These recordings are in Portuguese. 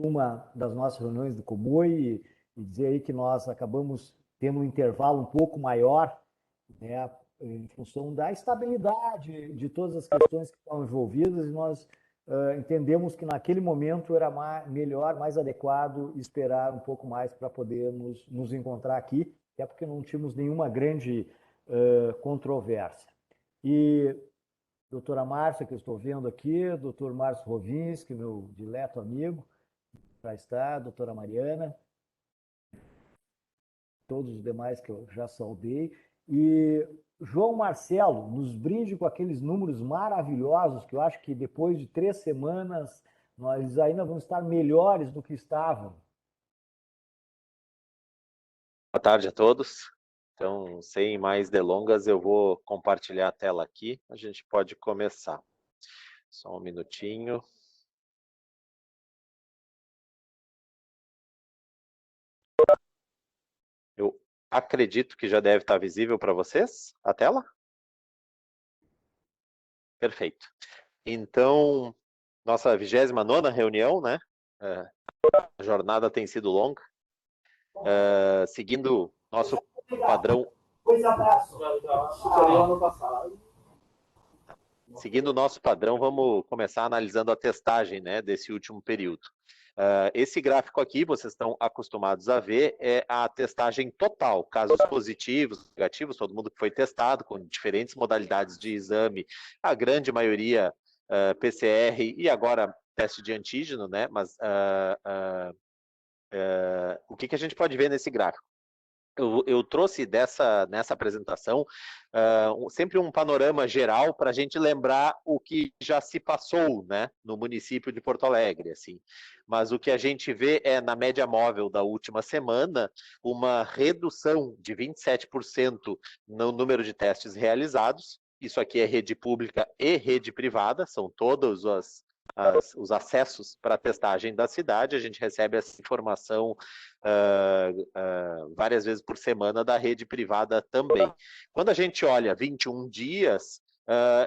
uma das nossas reuniões do COMUI e dizer aí que nós acabamos tendo um intervalo um pouco maior, né, em função da estabilidade de todas as questões que estão envolvidas, e nós entendemos que naquele momento era melhor, mais adequado esperar um pouco mais para podermos nos encontrar aqui, até porque não tínhamos nenhuma grande controvérsia. E doutora Márcia, que eu estou vendo aqui, doutor Márcio Rovinski, meu dileto amigo, já está, doutora Mariana, todos os demais que eu já saudei. E João Marcelo, nos brinde com aqueles números maravilhosos, que eu acho que depois de 3 semanas nós ainda vamos estar melhores do que estavam. Boa tarde a todos. Então, sem mais delongas, eu vou compartilhar a tela aqui. A gente pode começar. Só um minutinho. Eu acredito que já deve estar visível para vocês a tela. Perfeito. Então, nossa 29ª reunião, né? A jornada tem sido longa. Seguindo nosso padrão... Seguindo o nosso padrão, vamos começar analisando a testagem, né, desse último período. Esse gráfico aqui, vocês estão acostumados a ver, é a testagem total, casos positivos, negativos, todo mundo que foi testado com diferentes modalidades de exame, a grande maioria PCR e agora teste de antígeno, né? Mas o que a gente pode ver nesse gráfico? Eu trouxe nessa apresentação sempre um panorama geral para a gente lembrar o que já se passou, né, no município de Porto Alegre. Assim. Mas o que a gente vê é, na média móvel da última semana, uma redução de 27% no número de testes realizados. Isso aqui é rede pública e rede privada, são todos os acessos para a testagem da cidade. A gente recebe essa informação várias vezes por semana da rede privada também. Quando a gente olha 21 dias,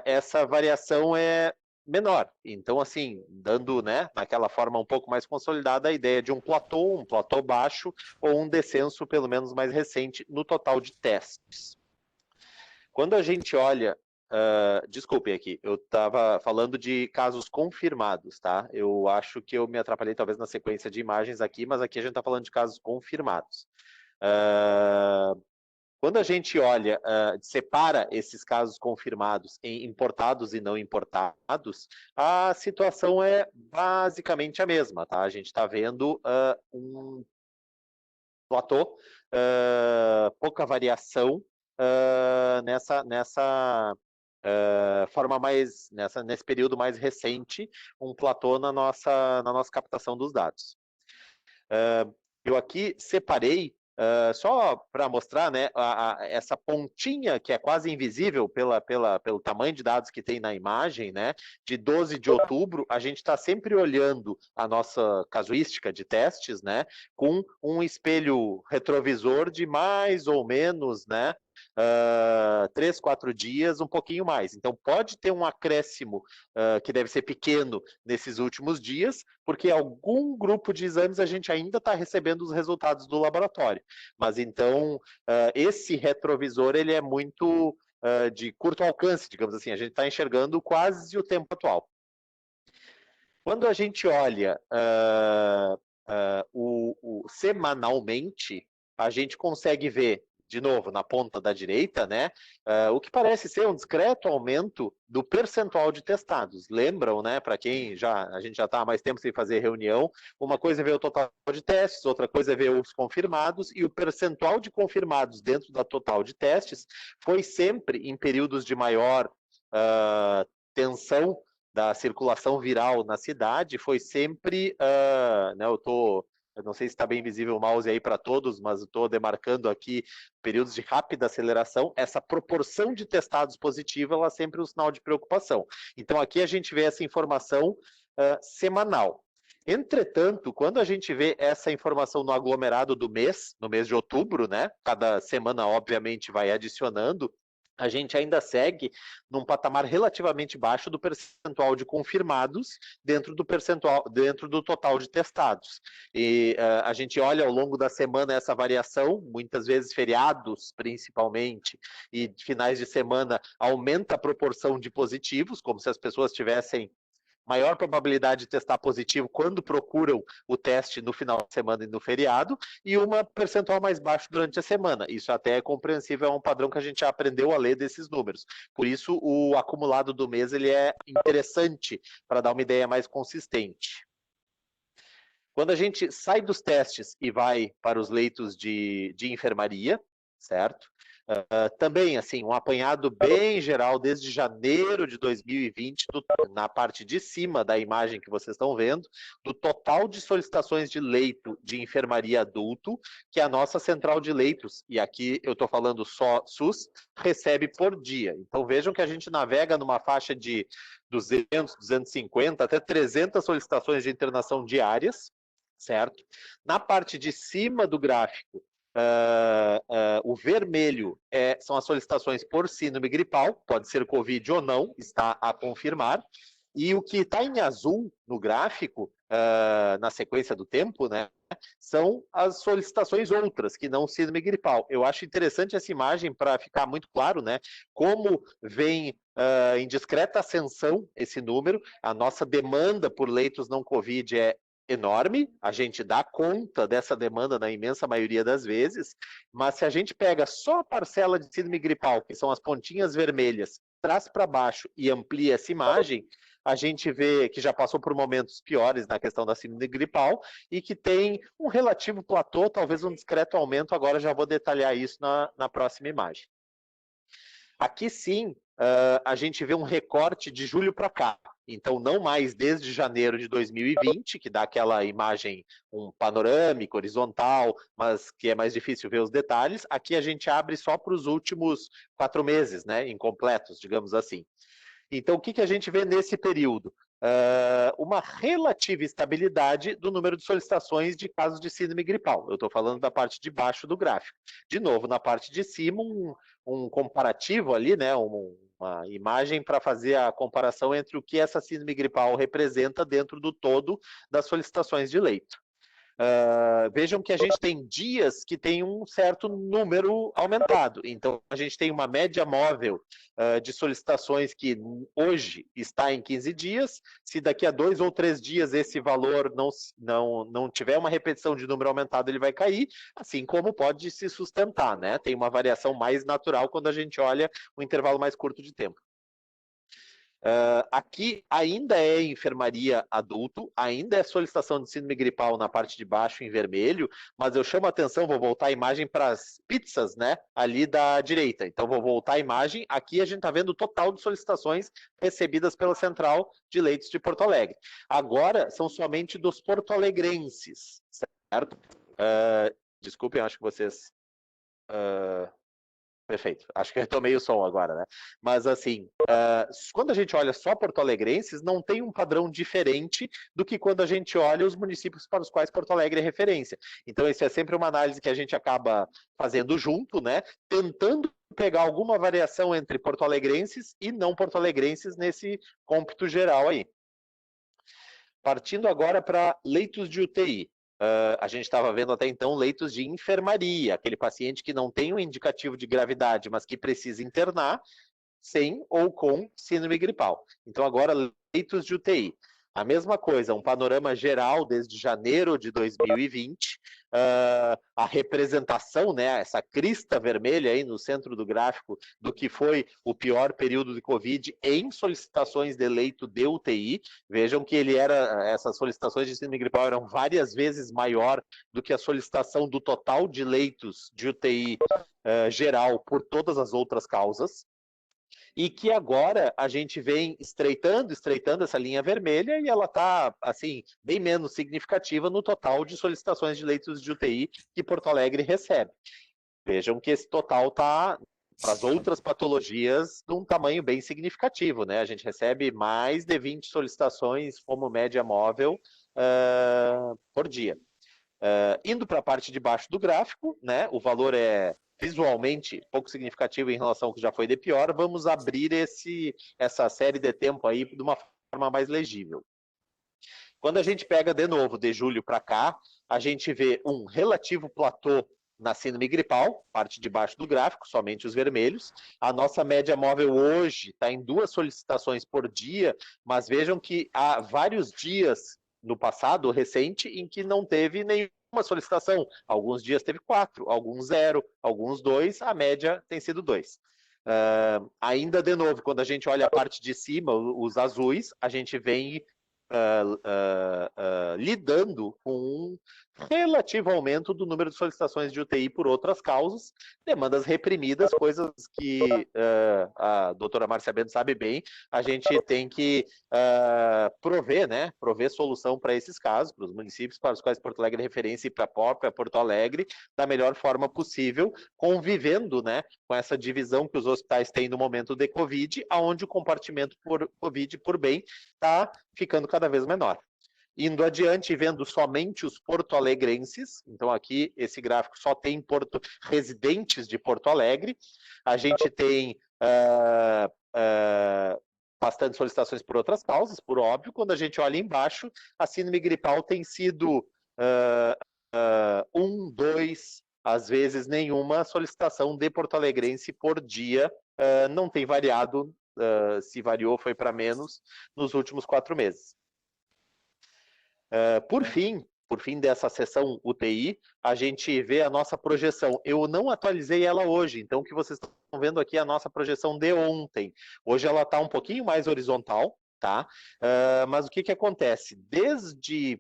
essa variação é menor. Então, assim, dando, né, naquela forma um pouco mais consolidada, a ideia de um platô baixo ou um descenso, pelo menos mais recente, no total de testes. Quando a gente olha... desculpem aqui, eu estava falando de casos confirmados, tá? Eu acho que eu me atrapalhei talvez na sequência de imagens aqui, mas aqui a gente está falando de casos confirmados. Quando a gente olha, separa esses casos confirmados em importados e não importados, a situação é basicamente a mesma, tá? A gente está vendo um platô, pouca variação nessa forma mais, nesse período mais recente, um platô na nossa captação dos dados. Eu aqui separei, só para mostrar, né, essa pontinha que é quase invisível pelo tamanho de dados que tem na imagem, né, de 12 de outubro, a gente está sempre olhando a nossa casuística de testes, né, com um espelho retrovisor de mais ou menos, né, 3, 4 dias, um pouquinho mais. Então, pode ter um acréscimo que deve ser pequeno nesses últimos dias, porque algum grupo de exames a gente ainda está recebendo os resultados do laboratório. Mas, então, esse retrovisor ele é muito de curto alcance, digamos assim. A gente está enxergando quase o tempo atual. Quando a gente olha semanalmente, a gente consegue ver, de novo, na ponta da direita, né, o que parece ser um discreto aumento do percentual de testados. Lembram, né, para quem a gente já está há mais tempo sem fazer reunião, uma coisa é ver o total de testes, outra coisa é ver os confirmados, e o percentual de confirmados dentro da total de testes foi sempre em períodos de maior tensão da circulação viral na cidade, foi sempre, né, eu não sei se está bem visível o mouse aí para todos, mas eu estou demarcando aqui períodos de rápida aceleração. Essa proporção de testados positiva, ela é sempre um sinal de preocupação. Então, aqui a gente vê essa informação semanal. Entretanto, quando a gente vê essa informação no aglomerado do mês, no mês de outubro, né? Cada semana, obviamente, vai adicionando, a gente ainda segue num patamar relativamente baixo do percentual de confirmados dentro do total de testados. E a gente olha ao longo da semana essa variação, muitas vezes feriados principalmente, e finais de semana aumenta a proporção de positivos, como se as pessoas tivessem maior probabilidade de testar positivo quando procuram o teste no final de semana e no feriado, e uma percentual mais baixo durante a semana. Isso até é compreensível, é um padrão que a gente já aprendeu a ler desses números. Por isso, o acumulado do mês ele é interessante para dar uma ideia mais consistente. Quando a gente sai dos testes e vai para os leitos de enfermaria, certo? Também, assim, um apanhado bem geral desde janeiro de 2020, na parte de cima da imagem que vocês estão vendo, do total de solicitações de leito de enfermaria adulto, que a nossa central de leitos, e aqui eu estou falando só SUS, recebe por dia. Então vejam que a gente navega numa faixa de 200, 250, até 300 solicitações de internação diárias, certo? Na parte de cima do gráfico, o vermelho são as solicitações por síndrome gripal, pode ser Covid ou não, está a confirmar. E o que está em azul no gráfico, na sequência do tempo, né, são as solicitações outras, que não síndrome gripal. Eu acho interessante essa imagem para ficar muito claro, né, como vem em discreta ascensão esse número. A nossa demanda por leitos não Covid é enorme, a gente dá conta dessa demanda na imensa maioria das vezes, mas se a gente pega só a parcela de síndrome gripal, que são as pontinhas vermelhas, traz para baixo e amplia essa imagem, a gente vê que já passou por momentos piores na questão da síndrome gripal e que tem um relativo platô, talvez um discreto aumento, agora já vou detalhar isso na próxima imagem. Aqui sim, a gente vê um recorte de julho para cá. Então, não mais desde janeiro de 2020, que dá aquela imagem um panorâmico, horizontal, mas que é mais difícil ver os detalhes. Aqui a gente abre só para os últimos 4 meses, né, incompletos, digamos assim. Então, o que a gente vê nesse período? Uma relativa estabilidade do número de solicitações de casos de síndrome gripal. Eu estou falando da parte de baixo do gráfico. De novo, na parte de cima, um comparativo ali, né, uma imagem para fazer a comparação entre o que essa síndrome gripal representa dentro do todo das solicitações de leito. Vejam que a gente tem dias que tem um certo número aumentado. Então, a gente tem uma média móvel de solicitações que hoje está em 15 dias. Se daqui a 2 ou 3 dias esse valor não tiver uma repetição de número aumentado, ele vai cair, assim como pode se sustentar, né? Tem uma variação mais natural quando a gente olha um intervalo mais curto de tempo. Aqui ainda é enfermaria adulto, ainda é solicitação de síndrome gripal na parte de baixo em vermelho, mas eu chamo a atenção, vou voltar a imagem para as pizzas, né, ali da direita. Então vou voltar a imagem, aqui a gente está vendo o total de solicitações recebidas pela Central de Leitos de Porto Alegre. Agora são somente dos porto-alegrenses, certo? Desculpem, acho que vocês... Perfeito. Acho que eu retomei o som agora, né? Mas, assim, quando a gente olha só porto-alegrenses, não tem um padrão diferente do que quando a gente olha os municípios para os quais Porto Alegre é referência. Então, isso é sempre uma análise que a gente acaba fazendo junto, né? Tentando pegar alguma variação entre porto-alegrenses e não porto-alegrenses nesse cômputo geral aí. Partindo agora para leitos de UTI. A gente estava vendo até então leitos de enfermaria, aquele paciente que não tem um indicativo de gravidade, mas que precisa internar, sem ou com síndrome gripal. Então agora leitos de UTI. A mesma coisa, um panorama geral desde janeiro de 2020, a representação, né, essa crista vermelha aí no centro do gráfico do que foi o pior período de Covid em solicitações de leito de UTI. Vejam que essas solicitações de síndrome gripal eram várias vezes maior do que a solicitação do total de leitos de UTI geral por todas as outras causas. E que agora a gente vem estreitando essa linha vermelha e ela está, assim, bem menos significativa no total de solicitações de leitos de UTI que Porto Alegre recebe. Vejam que esse total está, para as outras patologias, de um tamanho bem significativo, né? A gente recebe mais de 20 solicitações como média móvel por dia. Indo para a parte de baixo do gráfico, né? O valor é visualmente pouco significativo em relação ao que já foi de pior, vamos abrir essa série de tempo aí de uma forma mais legível. Quando a gente pega de novo de julho para cá, a gente vê um relativo platô na síndrome gripal, parte de baixo do gráfico, somente os vermelhos. A nossa média móvel hoje está em 2 solicitações por dia, mas vejam que há vários dias no passado, recente, em que não teve nenhuma solicitação. Alguns dias teve 4, alguns 0, alguns 2, a média tem sido 2. Ainda de novo, quando a gente olha a parte de cima, os azuis, a gente vem lidando com um relativo aumento do número de solicitações de UTI por outras causas, demandas reprimidas, coisas que a doutora Márcia Bento sabe bem, a gente tem que prover solução para esses casos, para os municípios para os quais Porto Alegre é referência e para a própria Porto Alegre, da melhor forma possível, convivendo, né, com essa divisão que os hospitais têm no momento de Covid, onde o compartimento por Covid por bem está ficando cada vez menor. Indo adiante, vendo somente os porto-alegrenses, então aqui esse gráfico só tem residentes de Porto Alegre, a gente tem bastante solicitações por outras causas, por óbvio. Quando a gente olha embaixo, a síndrome gripal tem sido 1, 2, às vezes nenhuma solicitação de porto-alegrense por dia, não tem variado, se variou foi para menos nos últimos 4 meses. Por fim dessa sessão UTI, a gente vê a nossa projeção. Eu não atualizei ela hoje, então o que vocês estão vendo aqui é a nossa projeção de ontem. Hoje ela está um pouquinho mais horizontal, tá? Mas o que acontece? Desde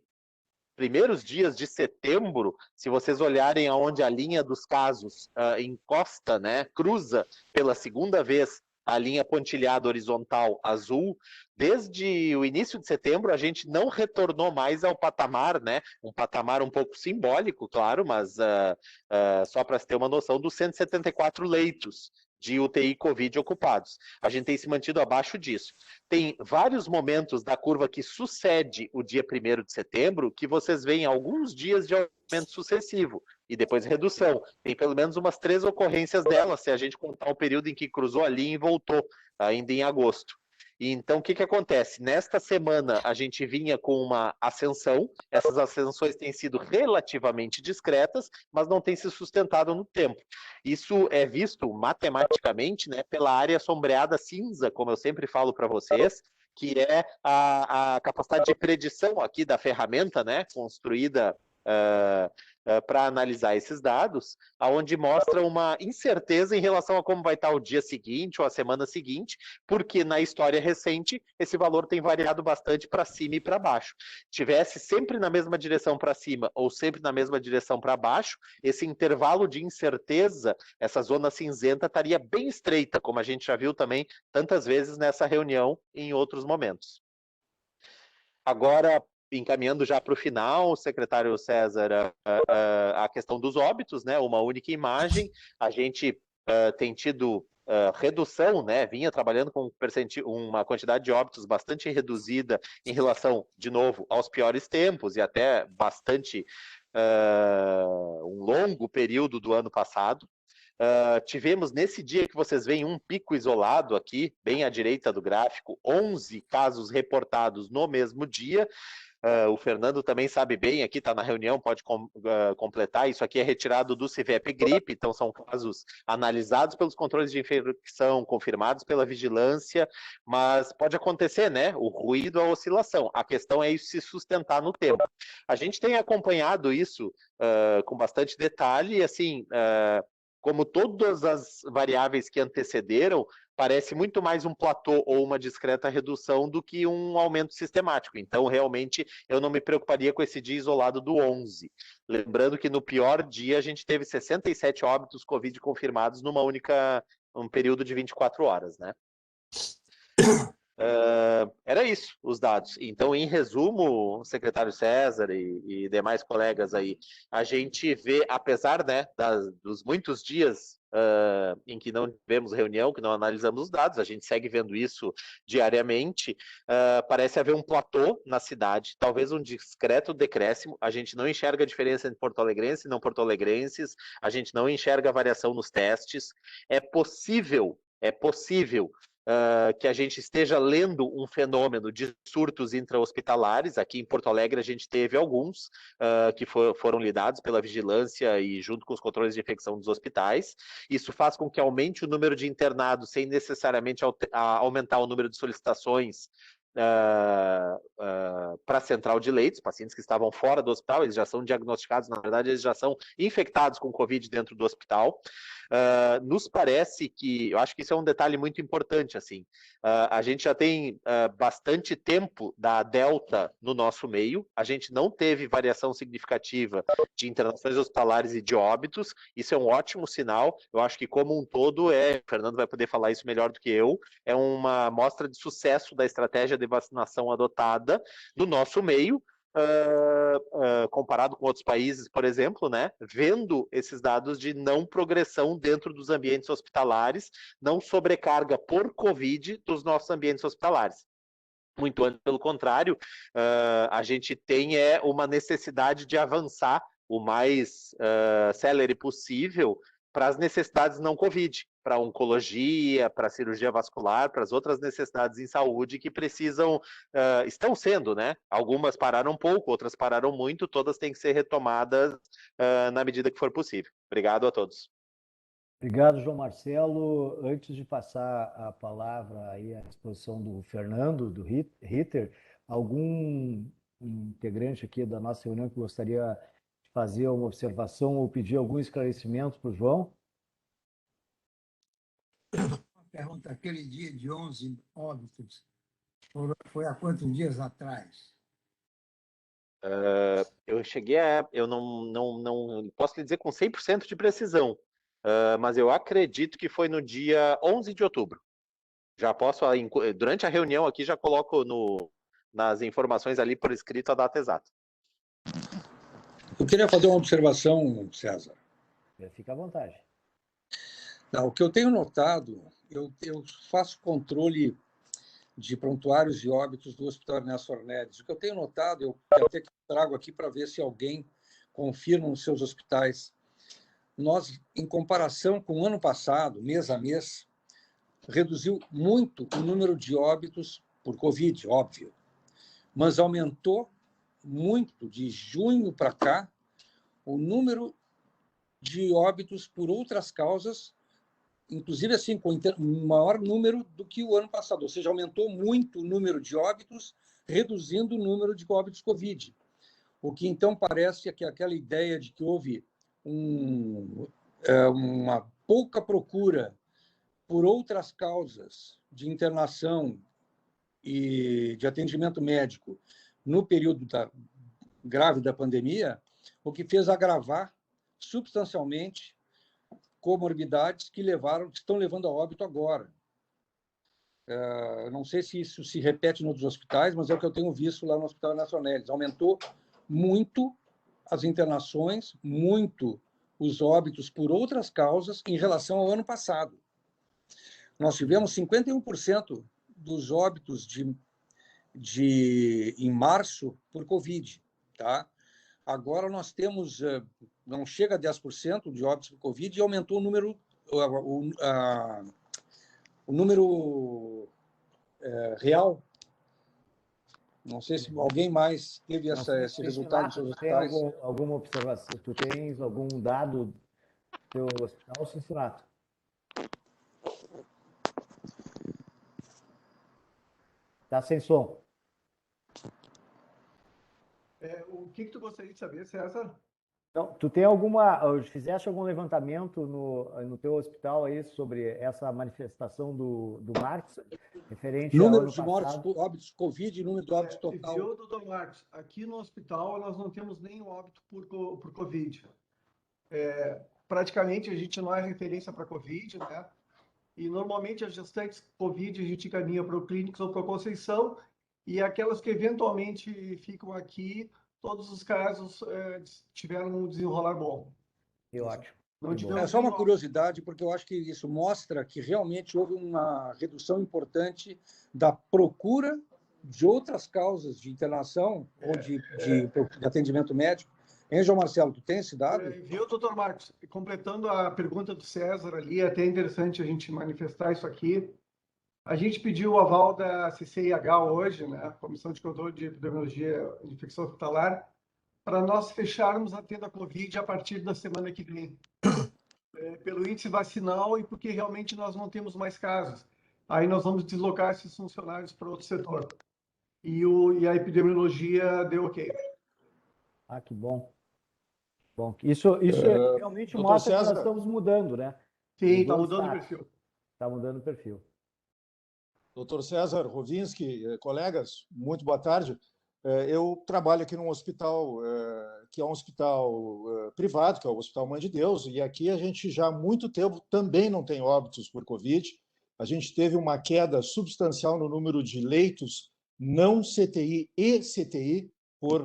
primeiros dias de setembro, se vocês olharem aonde a linha dos casos encosta, né, cruza pela segunda vez a linha pontilhada horizontal azul, desde o início de setembro a gente não retornou mais ao patamar, né, um patamar um pouco simbólico, claro, mas só para se ter uma noção, dos 174 leitos de UTI Covid ocupados. A gente tem se mantido abaixo disso. Tem vários momentos da curva que sucede o dia 1º de setembro que vocês veem alguns dias de aumento sucessivo e depois redução. Tem pelo menos umas 3 ocorrências dela, se a gente contar o período em que cruzou a linha e voltou, ainda em agosto. Então, o que acontece? Nesta semana, a gente vinha com uma ascensão, essas ascensões têm sido relativamente discretas, mas não têm se sustentado no tempo. Isso é visto matematicamente, né, pela área sombreada cinza, como eu sempre falo para vocês, que é a capacidade de predição aqui da ferramenta, né, construída para analisar esses dados, onde mostra uma incerteza em relação a como vai estar o dia seguinte ou a semana seguinte, porque na história recente esse valor tem variado bastante para cima e para baixo. Tivesse sempre na mesma direção para cima ou sempre na mesma direção para baixo, esse intervalo de incerteza, essa zona cinzenta estaria bem estreita, como a gente já viu também tantas vezes nessa reunião e em outros momentos. Agora, encaminhando já para o final, secretário César, a questão dos óbitos, né? Uma única imagem, a gente tem tido redução, né? Vinha trabalhando com uma quantidade de óbitos bastante reduzida em relação, de novo, aos piores tempos e até bastante um longo período do ano passado. Tivemos nesse dia que vocês veem um pico isolado aqui, bem à direita do gráfico, 11 casos reportados no mesmo dia. O Fernando também sabe bem, aqui está na reunião, pode completar, isso aqui é retirado do CIVEP gripe, então são casos analisados pelos controles de infecção, confirmados pela vigilância, mas pode acontecer, né, o ruído, a oscilação, a questão é isso se sustentar no tempo. A gente tem acompanhado isso com bastante detalhe, e assim, como todas as variáveis que antecederam, parece muito mais um platô ou uma discreta redução do que um aumento sistemático. Então, realmente, eu não me preocuparia com esse dia isolado do 11. Lembrando que no pior dia a gente teve 67 óbitos Covid confirmados um período de 24 horas, né? Era isso, os dados. Então, em resumo, secretário César e demais colegas aí, a gente vê, apesar, né, dos muitos dias em que não tivemos reunião, que não analisamos os dados, a gente segue vendo isso diariamente, parece haver um platô na cidade, talvez um discreto decréscimo, a gente não enxerga a diferença entre porto-alegrenses e não porto-alegrenses, a gente não enxerga a variação nos testes, é possível que a gente esteja lendo um fenômeno de surtos intra-hospitalares. Aqui em Porto Alegre a gente teve alguns que foram lidados pela vigilância e junto com os controles de infecção dos hospitais. Isso faz com que aumente o número de internados sem necessariamente aumentar o número de solicitações para a central de leitos, pacientes que estavam fora do hospital, eles já são diagnosticados, na verdade, eles já são infectados com Covid dentro do hospital. Nos parece que, eu acho que isso é um detalhe muito importante, assim, a gente já tem bastante tempo da Delta no nosso meio, a gente não teve variação significativa de internações hospitalares e de óbitos, isso é um ótimo sinal, eu acho que como um todo, o Fernando vai poder falar isso melhor do que eu, é uma mostra de sucesso da estratégia de vacinação adotada no nosso meio, comparado com outros países, por exemplo, né, vendo esses dados de não progressão dentro dos ambientes hospitalares, não sobrecarga por Covid dos nossos ambientes hospitalares. Muito antes, pelo contrário, a gente tem uma necessidade de avançar o mais célere possível para as necessidades não Covid, para oncologia, para cirurgia vascular, para as outras necessidades em saúde que precisam, estão sendo, né? Algumas pararam um pouco, outras pararam muito, todas têm que ser retomadas na medida que for possível. Obrigado a todos. Obrigado, João Marcelo. Antes de passar a palavra aí à exposição do Fernando, do Ritter, algum integrante aqui da nossa reunião que gostaria de fazer uma observação ou pedir algum esclarecimento para o João? Uma pergunta, aquele dia de 11 óbitos, foi há quantos dias atrás? Eu cheguei eu não posso lhe dizer com 100% de precisão, mas eu acredito que foi no dia 11 de outubro. Já posso, durante a reunião aqui, já coloco nas informações ali por escrito a data exata. Eu queria fazer uma observação, César. Fica à vontade. Não, o que eu tenho notado, eu faço controle de prontuários e óbitos do Hospital Ernesto Ornelis. O que eu tenho notado, eu até trago aqui para ver se alguém confirma nos seus hospitais. Nós, em comparação com o ano passado, mês a mês, reduziu muito o número de óbitos por Covid, óbvio, mas aumentou muito de junho para cá o número de óbitos por outras causas, inclusive assim, com um maior número do que o ano passado, ou seja, aumentou muito o número de óbitos, reduzindo o número de óbitos Covid. O que então parece que aquela ideia de que houve uma pouca procura por outras causas de internação e de atendimento médico no período grave da pandemia, o que fez agravar substancialmente comorbidades que estão levando a óbito agora. Não sei se isso se repete em outros hospitais, mas é o que eu tenho visto lá no Hospital Nacional. Aumentou muito as internações, muito os óbitos por outras causas em relação ao ano passado. Nós tivemos 51% dos óbitos em março por Covid, tá? Agora nós temos, não chega a 10% de óbitos por Covid e aumentou o número real. Não sei se alguém mais teve esse resultado nos seus hospitais. Alguma observação? Tu tens algum dado do teu hospital, Cincinato? Está sem som. O que tu gostaria de saber, César? Então, fizeste algum levantamento no teu hospital aí sobre essa manifestação do Marcos, referente ao número ano de mortes passado? por óbitos Covid e número de óbitos total? Viu, doutor Marcos? Aqui no hospital nós não temos nenhum óbito por Covid. Praticamente a gente não é referência para Covid, né? E normalmente as gestantes Covid a gente encaminha para o Clínicos ou para a Conceição, e aquelas que eventualmente ficam aqui, todos os casos tiveram um desenrolar bom. Ótimo. Não Que bom. tivemos É só uma nenhum óbito. curiosidade, porque eu acho que isso mostra que realmente houve uma redução importante da procura de outras causas de internação ou de atendimento médico. Hein, João Marcelo, tu tem esse dado? Viu, doutor Marcos? Completando a pergunta do César ali, é até interessante a gente manifestar isso aqui. A gente pediu o aval da CCIH hoje, né, Comissão de Controle de Epidemiologia e Infecção Hospitalar, para nós fecharmos a tenda Covid a partir da semana que vem. Pelo índice vacinal e porque realmente nós não temos mais casos. Aí nós vamos deslocar esses funcionários para outro setor. E a epidemiologia deu ok. Ah, que bom. Bom, isso realmente Doutor mostra que nós César, estamos mudando, né? Sim, está Mudou o mudando o status. perfil. Está mudando o perfil. doutor César Rovinski, colegas, muito boa tarde. Eu trabalho aqui num hospital que é um hospital privado, que é o Hospital Mãe de Deus, e aqui a gente já há muito tempo também não tem óbitos por Covid. A gente teve uma queda substancial no número de leitos não CTI e CTI por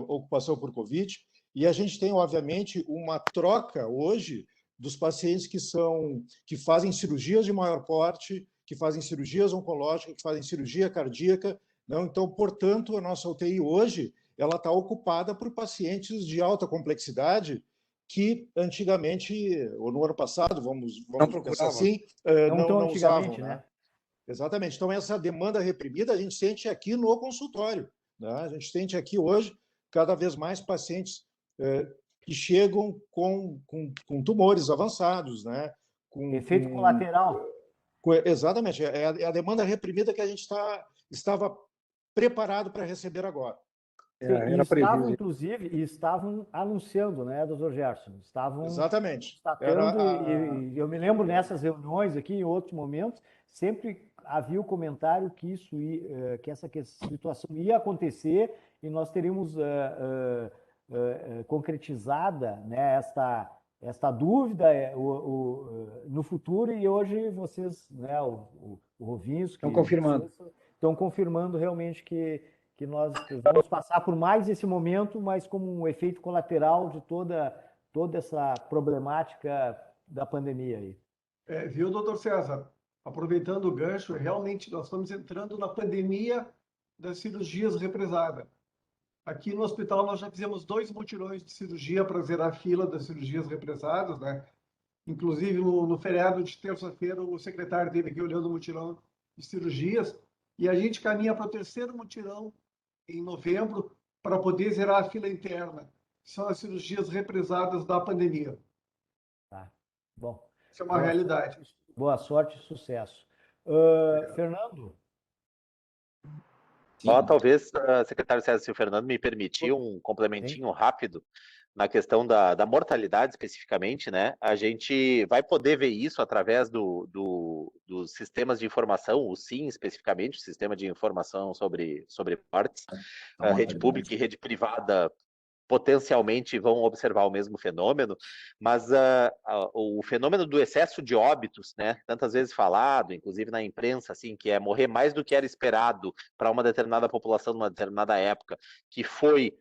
ocupação por Covid, e a gente tem, obviamente, uma troca hoje dos pacientes que fazem cirurgias de maior porte, que fazem cirurgias oncológicas, que fazem cirurgia cardíaca. Não? Então, portanto, a nossa UTI hoje ela está ocupada por pacientes de alta complexidade que antigamente, ou no ano passado, vamos pensar assim, Não tão não usavam. antigamente, né? Exatamente. Então, essa demanda reprimida a gente sente aqui no consultório. Né? A gente sente aqui hoje cada vez mais pacientes que chegam com tumores avançados, né? Efeito colateral. Exatamente. É a demanda reprimida que a gente estava preparado para receber agora. E estavam, inclusive, anunciando, né, doutor Gerson? Estavam Exatamente. destacando, e eu me lembro nessas reuniões aqui, em outros momentos, sempre havia o comentário que que essa situação ia acontecer e nós teríamos concretizada, né, esta dúvida no futuro, e hoje vocês, né, o Rovinski, estão confirmando realmente que nós vamos passar por mais esse momento, mas como um efeito colateral de toda essa problemática da pandemia aí. Viu, doutor César? Aproveitando o gancho, realmente nós estamos entrando na pandemia das cirurgias represadas. Aqui no hospital nós já fizemos 2 mutirões de cirurgia para zerar a fila das cirurgias represadas, né? Inclusive no feriado de terça-feira o secretário esteve aqui olhando o mutirão de cirurgias e a gente caminha para o 3º mutirão em novembro para poder zerar a fila interna. São as cirurgias represadas da pandemia. Tá. Bom. Isso é uma realidade. Boa sorte e sucesso. Fernando? Talvez, secretário César e o Fernando, me permitir um complementinho rápido na questão da mortalidade especificamente, né? A gente vai poder ver isso através dos sistemas de informação, o SIM especificamente, o Sistema de Informação sobre Mortes, rede pública e rede privada potencialmente vão observar o mesmo fenômeno, mas o fenômeno do excesso de óbitos, né, tantas vezes falado, inclusive na imprensa, assim, que é morrer mais do que era esperado para uma determinada população numa determinada época, que foi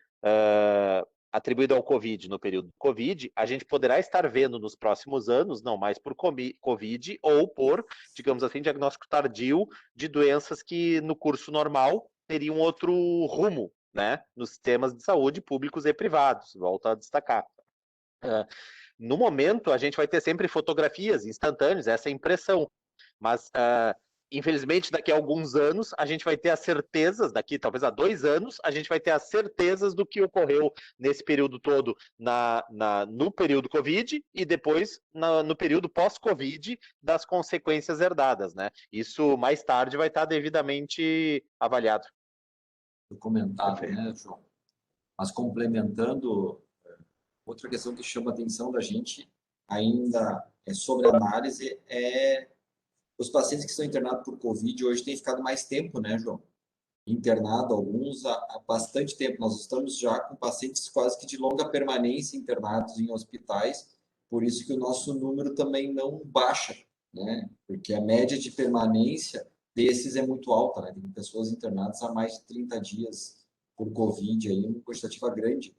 atribuído ao Covid no período do Covid, a gente poderá estar vendo nos próximos anos, não mais por Covid ou por, digamos assim, diagnóstico tardio de doenças que no curso normal teriam outro rumo, né, nos sistemas de saúde públicos e privados, volto a destacar. No momento, a gente vai ter sempre fotografias instantâneas, essa é a impressão, mas infelizmente daqui a alguns anos a gente vai ter as certezas, daqui talvez há 2 anos, a gente vai ter as certezas do que ocorreu nesse período todo no período Covid e depois no período pós-Covid das consequências herdadas, né? Isso mais tarde vai estar devidamente avaliado. Comentário, né, João? Mas complementando, outra questão que chama a atenção da gente ainda sobre análise os pacientes que estão internados por Covid hoje têm ficado mais tempo, né, João? Internado, alguns há bastante tempo. Nós estamos já com pacientes quase que de longa permanência internados em hospitais, por isso que o nosso número também não baixa, né? Porque a média de permanência desses é muito alta, né? Tem pessoas internadas há mais de 30 dias por Covid, aí, uma quantitativa grande.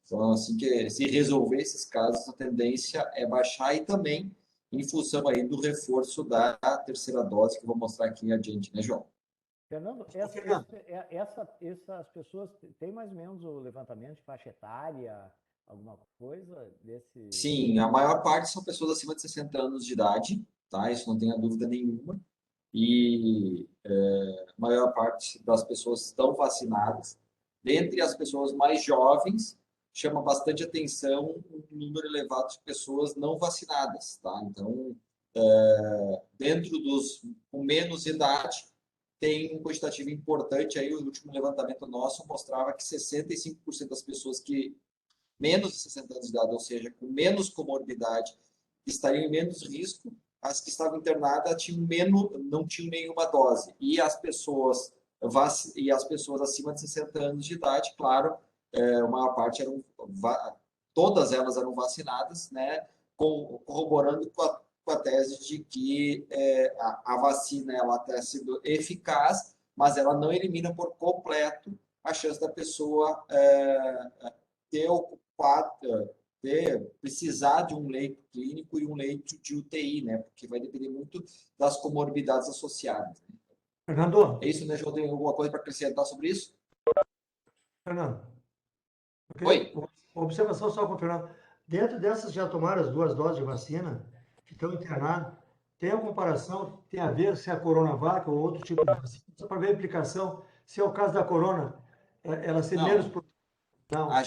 Então, assim que se resolver esses casos, a tendência é baixar e também em função aí do reforço da terceira dose, que eu vou mostrar aqui adiante, né, João? Fernando, essas pessoas têm mais ou menos o levantamento de faixa etária, alguma coisa desse? Sim, a maior parte são pessoas acima de 60 anos de idade, tá? Isso não tenha dúvida nenhuma. E a maior parte das pessoas estão vacinadas. Dentre as pessoas mais jovens, chama bastante atenção um número elevado de pessoas não vacinadas, tá? Então, dentro dos com menos idade, tem um quantitativo importante aí, o último levantamento nosso mostrava que 65% das pessoas que menos de 60 anos de idade, ou seja, com menos comorbidade, estariam em menos risco, as que estavam internadas tinham menos, não tinham nenhuma dose. E as pessoas acima de 60 anos de idade, claro, a maior parte todas elas eram vacinadas, né, corroborando com a tese de que a vacina ela está sendo eficaz, mas ela não elimina por completo a chance da pessoa precisar de um leito clínico e um leito de UTI, né? Porque vai depender muito das comorbidades associadas. Fernando, É isso, né, João? Tem alguma coisa para acrescentar sobre isso? Fernando, Oi. uma observação só com o Fernando. Dentro dessas que já tomaram as 2 doses de vacina, que estão internados, tem a comparação, tem a ver se é a Coronavac ou outro tipo de vacina, só para ver a implicação, se é o caso da Corona, ela ser Não. menos... Não. A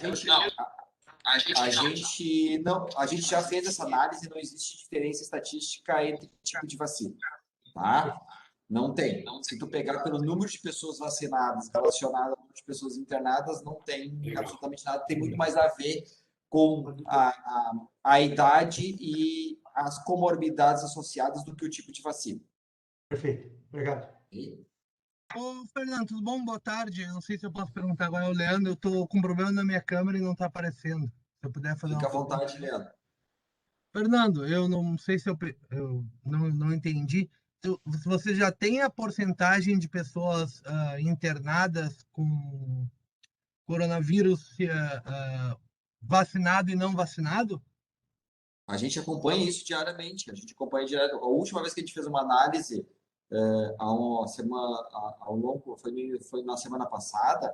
gente já fez essa análise, não existe diferença estatística entre tipo de vacina, tá? Não tem. Se tu pegar pelo número de pessoas vacinadas relacionado ao número de pessoas internadas, não tem absolutamente nada. Tem muito mais a ver com a idade e as comorbidades associadas do que o tipo de vacina. Perfeito. Obrigado. Ô, Fernando, tudo bom? Boa tarde. Eu não sei se eu posso perguntar agora, é o Leandro. Eu estou com um problema na minha câmera e não está aparecendo. Se eu puder fazer Fica à uma vontade, Leandro. Fernando, eu não sei se eu não entendi. Se você já tem a porcentagem de pessoas internadas com coronavírus vacinado e não vacinado? A gente acompanha isso diariamente. A gente acompanha direto. A última vez que a gente fez uma análise foi na semana passada.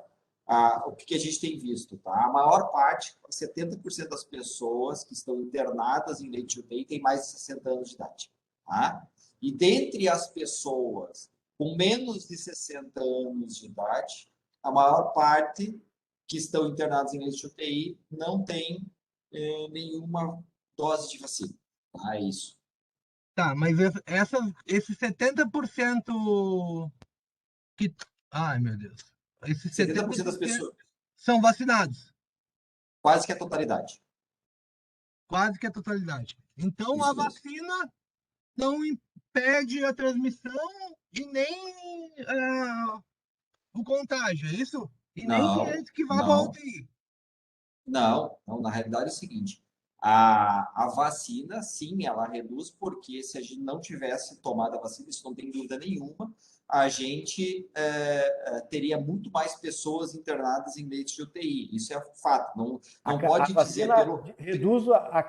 O que a gente tem visto, tá? A maior parte, 70% das pessoas que estão internadas em leite de UTI têm mais de 60 anos de idade, tá? E dentre as pessoas com menos de 60 anos de idade, a maior parte que estão internadas em leite de UTI não tem nenhuma dose de vacina, tá? É isso. Tá, mas esse 70% que... Ai, meu Deus. Esses 70% das pessoas, são vacinados. quase que a totalidade. Quase que a totalidade. Então, Isso a mesmo. vacina não impede a transmissão e nem o contágio, é isso? E nem que vá para a UTI. Não, na realidade é o seguinte, a vacina, sim, ela reduz, porque se a gente não tivesse tomado a vacina, isso não tem dúvida nenhuma, a gente teria muito mais pessoas internadas em leitos de UTI. Isso é fato. Não pode dizer... Reduz a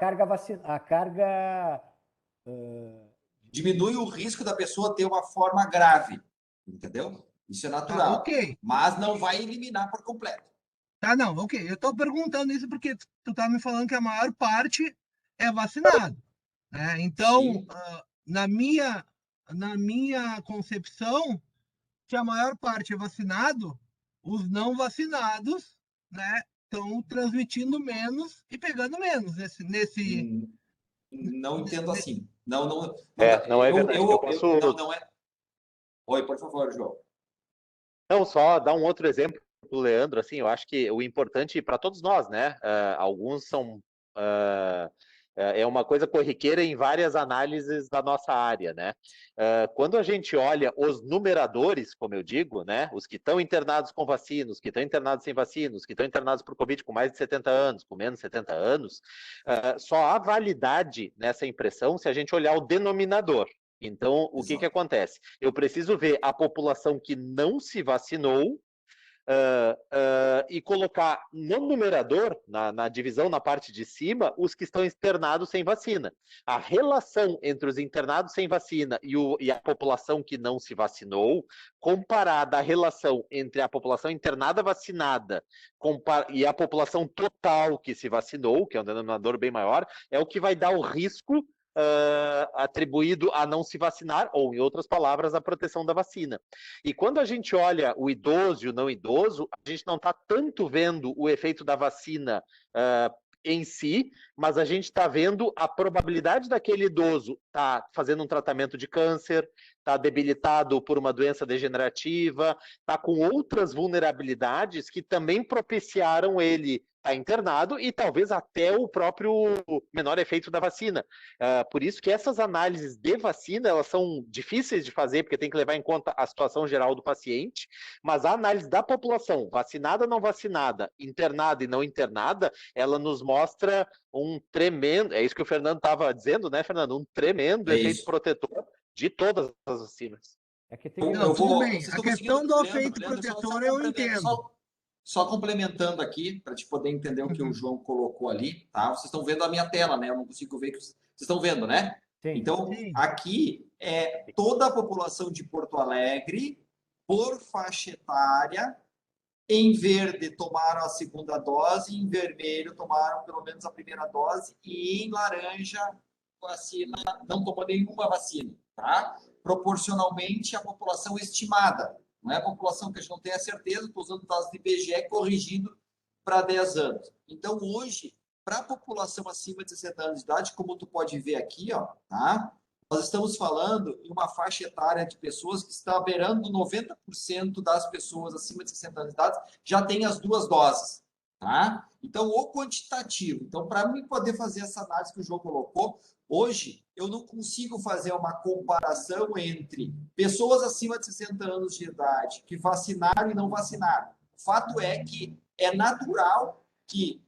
carga... Diminui o risco da pessoa ter uma forma grave, entendeu? Isso é natural. Ok. Mas não vai eliminar por completo. Tá, não, ok. Eu tô perguntando isso porque tu tá me falando que a maior parte é vacinado, né? Então, na minha concepção, que a maior parte é vacinado, os não vacinados, né, estão transmitindo menos e pegando menos nesse... Não entendo assim. Não é verdade. Não é. Oi, por favor, João. Não, só dar um outro exemplo do Leandro, assim, eu acho que o importante para todos nós, né? Alguns são... é uma coisa corriqueira em várias análises da nossa área, né? Quando a gente olha os numeradores, como eu digo, né? Os que estão internados com vacina, os que estão internados sem vacina, os que estão internados por Covid com mais de 70 anos, com menos de 70 anos, só há validade nessa impressão se a gente olhar o denominador. Então, o que acontece? Eu preciso ver a população que não se vacinou e colocar no numerador, na divisão na parte de cima, os que estão internados sem vacina. A relação entre os internados sem vacina e a população que não se vacinou, comparada à relação entre a população internada vacinada e a população total que se vacinou, que é um denominador bem maior, é o que vai dar o risco atribuído a não se vacinar, ou, em outras palavras, a proteção da vacina. E quando a gente olha o idoso e o não idoso, a gente não está tanto vendo o efeito da vacina em si, mas a gente está vendo a probabilidade daquele idoso estar fazendo um tratamento de câncer, está debilitado por uma doença degenerativa, está com outras vulnerabilidades que também propiciaram ele estar internado e talvez até o próprio menor efeito da vacina. Por isso que essas análises de vacina, elas são difíceis de fazer, porque tem que levar em conta a situação geral do paciente, mas a análise da população, vacinada, não vacinada, internada e não internada, ela nos mostra um tremendo, é isso que o Fernando estava dizendo, né, Fernando? Um tremendo efeito protetor de todas as vacinas. É que tem... Não, tudo bem. A questão do efeito protetor eu entendo. Só complementando aqui, para te poder entender o que o João colocou ali, tá? Vocês estão vendo a minha tela, né? Eu não consigo ver que vocês estão vendo, né? Sim. Então, Sim. aqui é toda a população de Porto Alegre, por faixa etária. Em verde tomaram a segunda dose, em vermelho tomaram pelo menos a primeira dose, e em laranja vacina, não tomou nenhuma vacina, tá? Proporcionalmente à população estimada. Não é a população que a gente não tem a certeza, estou usando dados do IBGE corrigindo para 10 anos. Então, hoje, para a população acima de 60 anos de idade, como tu pode ver aqui, ó, tá? Nós estamos falando em uma faixa etária de pessoas que está beirando 90% das pessoas acima de 60 anos de idade já tem as 2 doses, tá? Então, o quantitativo. Então, para mim poder fazer essa análise que o João colocou, hoje eu não consigo fazer uma comparação entre pessoas acima de 60 anos de idade que vacinaram e não vacinaram. O fato é que é natural que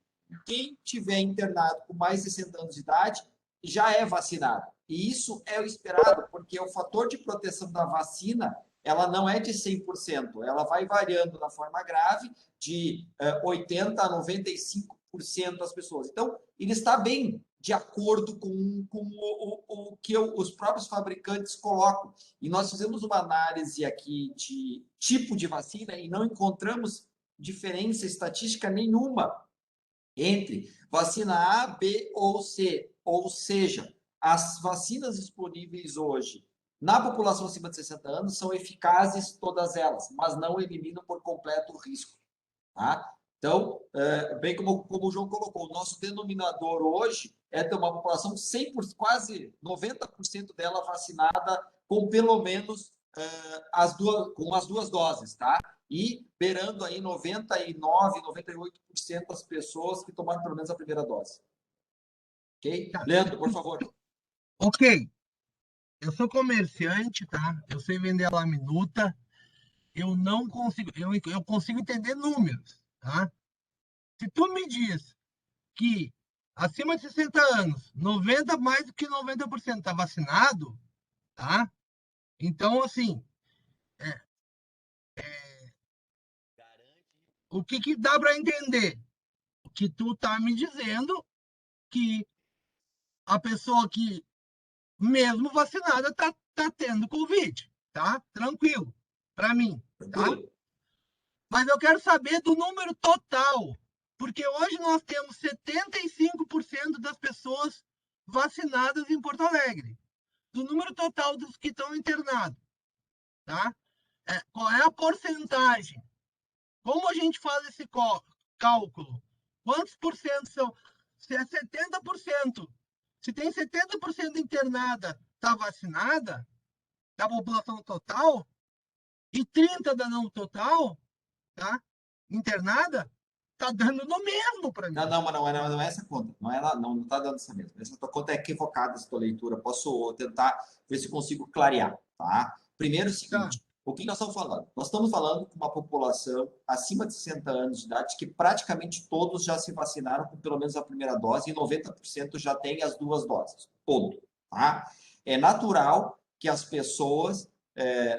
quem tiver internado com mais de 60 anos de idade já é vacinado. E isso é o esperado, porque o fator de proteção da vacina, ela não é de 100%, ela vai variando na forma grave de 80% a 95% das pessoas. Então, ele está bem de acordo com o que os próprios fabricantes colocam. E nós fizemos uma análise aqui de tipo de vacina e não encontramos diferença estatística nenhuma entre vacina A, B ou C. Ou seja, as vacinas disponíveis hoje na população acima de 60 anos são eficazes todas elas, mas não eliminam por completo o risco. Tá? Então, bem como o João colocou, o nosso denominador hoje é ter uma população 100%, quase 90% dela vacinada com pelo menos as 2 doses, tá? E beirando aí 99%, 98% das pessoas que tomaram pelo menos a primeira dose. Ok? Tá. Leandro, por favor. Ok. Eu sou comerciante, tá? Eu sei vender a la minuta. Eu não consigo... Eu consigo entender números, tá? Se tu me diz que acima de 60 anos, mais do que 90% está vacinado, tá? Então, assim, o que dá para entender? O que tu tá me dizendo que a pessoa que, mesmo vacinada, tá tendo Covid, tá? Tranquilo, para mim, tá? Mas eu quero saber do número total, porque hoje nós temos 75% das pessoas vacinadas em Porto Alegre. Do número total dos que estão internados, tá? Qual é a porcentagem? Como a gente faz esse cálculo? Quantos por cento são? Se é 70%, se tem 70% internada, está vacinada, da população total, e 30% da não total, tá? Internada, tá dando no mesmo para mim. Não, mas não é essa conta. Não está dando essa mesma. Essa tua conta é equivocada, essa tua leitura. Posso tentar ver se consigo clarear, tá? Primeiro, o seguinte. Tá. O que nós estamos falando? Nós estamos falando com uma população acima de 60 anos de idade que praticamente todos já se vacinaram com pelo menos a primeira dose e 90% já têm as 2 doses. Ponto. Tá? É natural que as pessoas,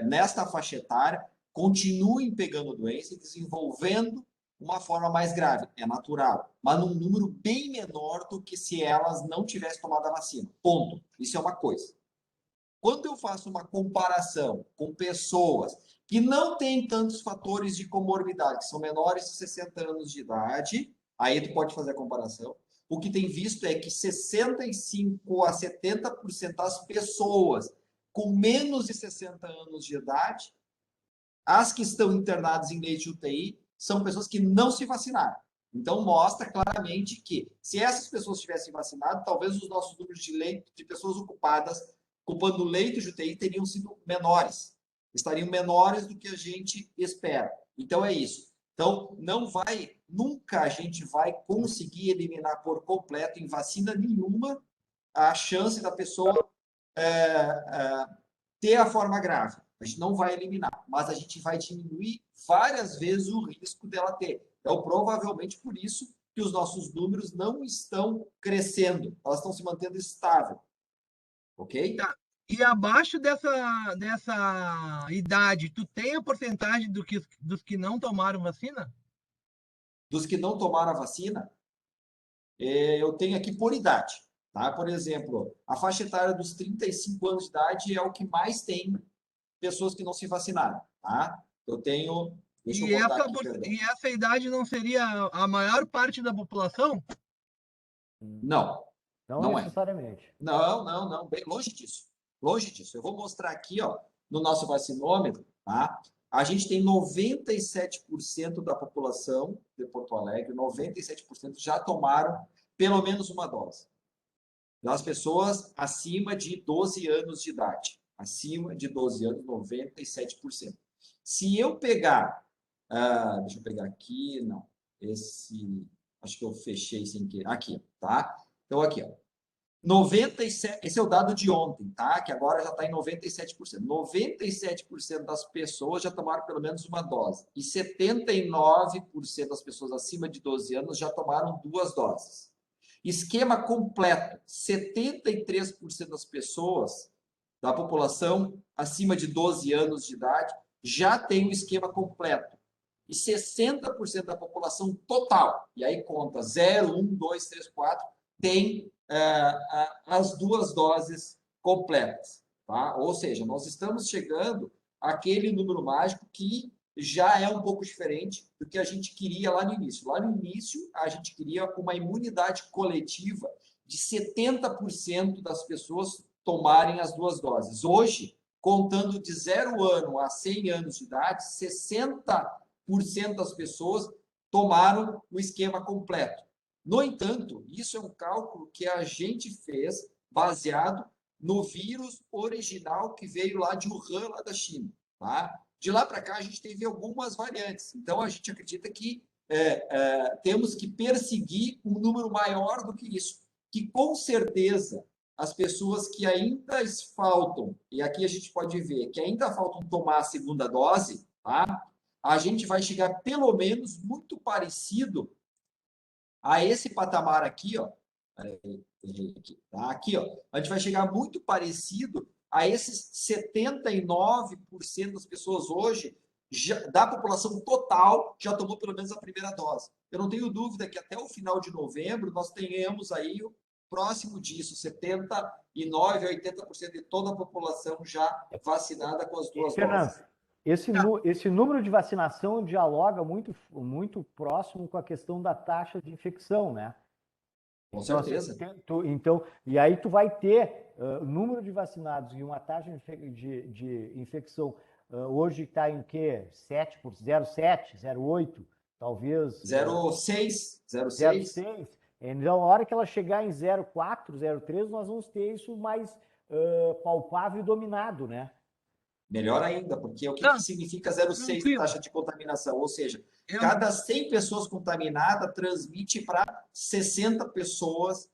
nesta faixa etária, continuem pegando doença e desenvolvendo uma forma mais grave. É natural, mas num número bem menor do que se elas não tivessem tomado a vacina. Ponto. Isso é uma coisa. Quando eu faço uma comparação com pessoas que não têm tantos fatores de comorbidade, que são menores de 60 anos de idade, aí tu pode fazer a comparação. O que tem visto é que 65 a 70% das pessoas com menos de 60 anos de idade, as que estão internadas em leite de UTI, são pessoas que não se vacinaram. Então, mostra claramente que, se essas pessoas tivessem vacinado, talvez os nossos números de leito, de pessoas ocupadas, ocupando leito de UTI, teriam sido menores. Estariam menores do que a gente espera. Então, é isso. Então, nunca a gente vai conseguir eliminar por completo, em vacina nenhuma, a chance da pessoa ter a forma grave. A gente não vai eliminar, mas a gente vai diminuir várias vezes o risco dela ter. Então, provavelmente por isso que os nossos números não estão crescendo, elas estão se mantendo estáveis. Ok? Tá. E abaixo dessa idade, tu tem a porcentagem dos que não tomaram vacina? Dos que não tomaram a vacina, eu tenho aqui por idade. Tá? Por exemplo, a faixa etária dos 35 anos de idade é o que mais tem pessoas que não se vacinaram. Tá? Eu tenho... Deixa eu botar aqui, perdão. E essa idade não seria a maior parte da população? Não. Não necessariamente. Não. Bem longe disso. Longe disso. Eu vou mostrar aqui, ó, no nosso vacinômetro, tá? A gente tem 97% da população de Porto Alegre, 97% já tomaram pelo menos uma dose. Das pessoas acima de 12 anos de idade. Acima de 12 anos, 97%. Se eu pegar... deixa eu pegar aqui, não. Acho que eu fechei sem querer. Aqui, tá? Então, aqui, ó. 97, esse é o dado de ontem, tá? Que agora já está em 97%. 97% das pessoas já tomaram pelo menos uma dose. E 79% das pessoas acima de 12 anos já tomaram 2 doses. Esquema completo. 73% das pessoas da população acima de 12 anos de idade já tem o esquema completo. E 60% da população total, e aí conta 0, 1, 2, 3, 4, tem as 2 doses completas. Tá? Ou seja, nós estamos chegando àquele número mágico que já é um pouco diferente do que a gente queria lá no início. Lá no início, a gente queria uma imunidade coletiva de 70% das pessoas tomarem as 2 doses. Hoje, contando de 0 ano a 100 anos de idade, 60% das pessoas tomaram o esquema completo. No entanto, isso é um cálculo que a gente fez baseado no vírus original que veio lá de Wuhan, lá da China. Tá? De lá para cá, a gente teve algumas variantes. Então, a gente acredita que temos que perseguir um número maior do que isso. Que, com certeza, as pessoas que ainda faltam, e aqui a gente pode ver que ainda faltam tomar a segunda dose, tá? A gente vai chegar pelo menos muito parecido a esse patamar aqui, ó. Aqui, ó. A gente vai chegar muito parecido a esses 79% das pessoas hoje, da população total, já tomou pelo menos a primeira dose. Eu não tenho dúvida que até o final de novembro nós tenhamos aí próximo disso, 79% a 80% de toda a população já vacinada com as 2 doses. Esse número de vacinação dialoga muito próximo com a questão da taxa de infecção, né? Com certeza. Então, e aí tu vai ter número de vacinados e uma taxa de infecção hoje está em quê? 0,7, 0,8, talvez... 0,6. Então, a hora que ela chegar em 0,4, 0,3, nós vamos ter isso mais palpável e dominado, né? Melhor ainda, porque o que significa 0,6 taxa de contaminação? Ou seja, cada 100 pessoas contaminadas transmite para 60 pessoas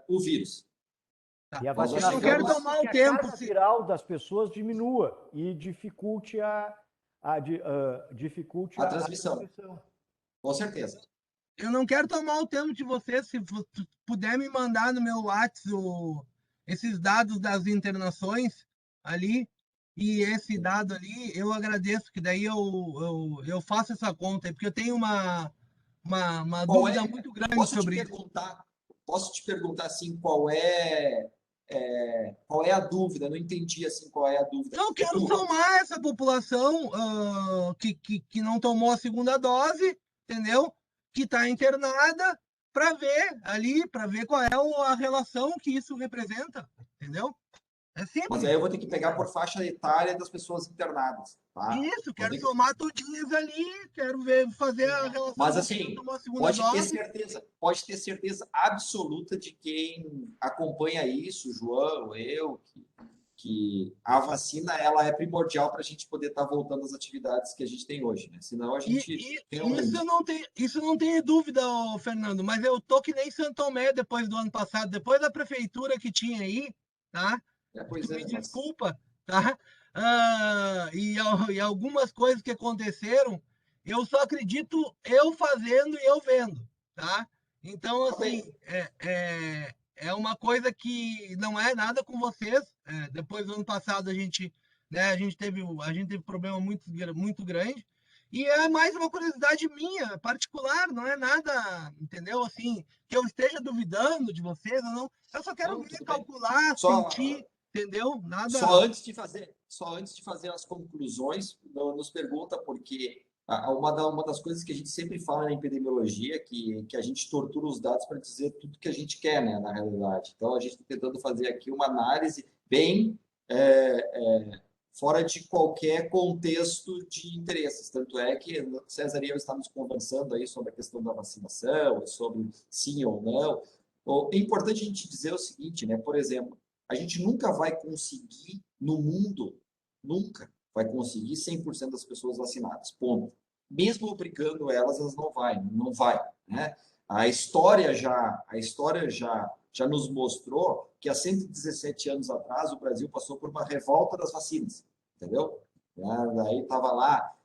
o vírus. E a vacinação quero tomar o tempo. A carga viral das pessoas diminua e dificulte a transmissão. Com certeza. Eu não quero tomar o tempo de vocês, se puder me mandar no meu WhatsApp esses dados das internações ali, E esse dado ali, eu agradeço, que daí eu faço essa conta, porque eu tenho uma Qual dúvida é? muito grande Posso te sobre isso. perguntar? Posso te perguntar assim, qual é a dúvida? Não entendi assim qual é a dúvida. Eu quero somar essa população que não tomou a segunda dose, entendeu? Que está internada, para ver ali, para ver qual é a relação que isso representa, entendeu? É Mas simples. aí eu vou ter que pegar por faixa etária das pessoas internadas, tá? Isso, Vou quero ter que... somar tudinhas ali, quero ver, fazer a relação Mas de quem não assim, tomou a segunda dose. pode ter certeza absoluta de quem acompanha isso, João, eu, que a vacina ela é primordial para a gente poder estar voltando às atividades que a gente tem hoje, né? Senão a gente realmente... Isso não tem dúvida, ô, Fernando, mas eu tô que nem Santo Tomé depois do ano passado, depois da prefeitura que tinha aí, tá? pois Tu me é, mas... desculpa, tá? E algumas coisas que aconteceram, eu só acredito eu fazendo e eu vendo, tá? Então, Tá bem. assim, é uma coisa que não é nada com vocês. Depois do ano passado a gente teve problema muito grande. E é mais uma curiosidade minha, particular, não é nada, entendeu? Assim, que eu esteja duvidando de vocês ou não. Eu só quero Não, ver, tudo bem. calcular, Só, sentir, entendeu? Só Nada. antes de fazer as conclusões, nos pergunta porque uma das coisas que a gente sempre fala na epidemiologia é que a gente tortura os dados para dizer tudo que a gente quer, né, na realidade. Então, a gente está tentando fazer aqui uma análise bem fora de qualquer contexto de interesses. Tanto é que César e eu estamos conversando aí sobre a questão da vacinação, sobre sim ou não. É importante a gente dizer o seguinte, né? Por exemplo, a gente nunca vai conseguir, no mundo, nunca vai conseguir 100% das pessoas vacinadas, ponto. Mesmo obrigando elas, não vai, né? A história já nos mostrou que há 117 anos atrás o Brasil passou por uma revolta das vacinas, entendeu? Daí estava lá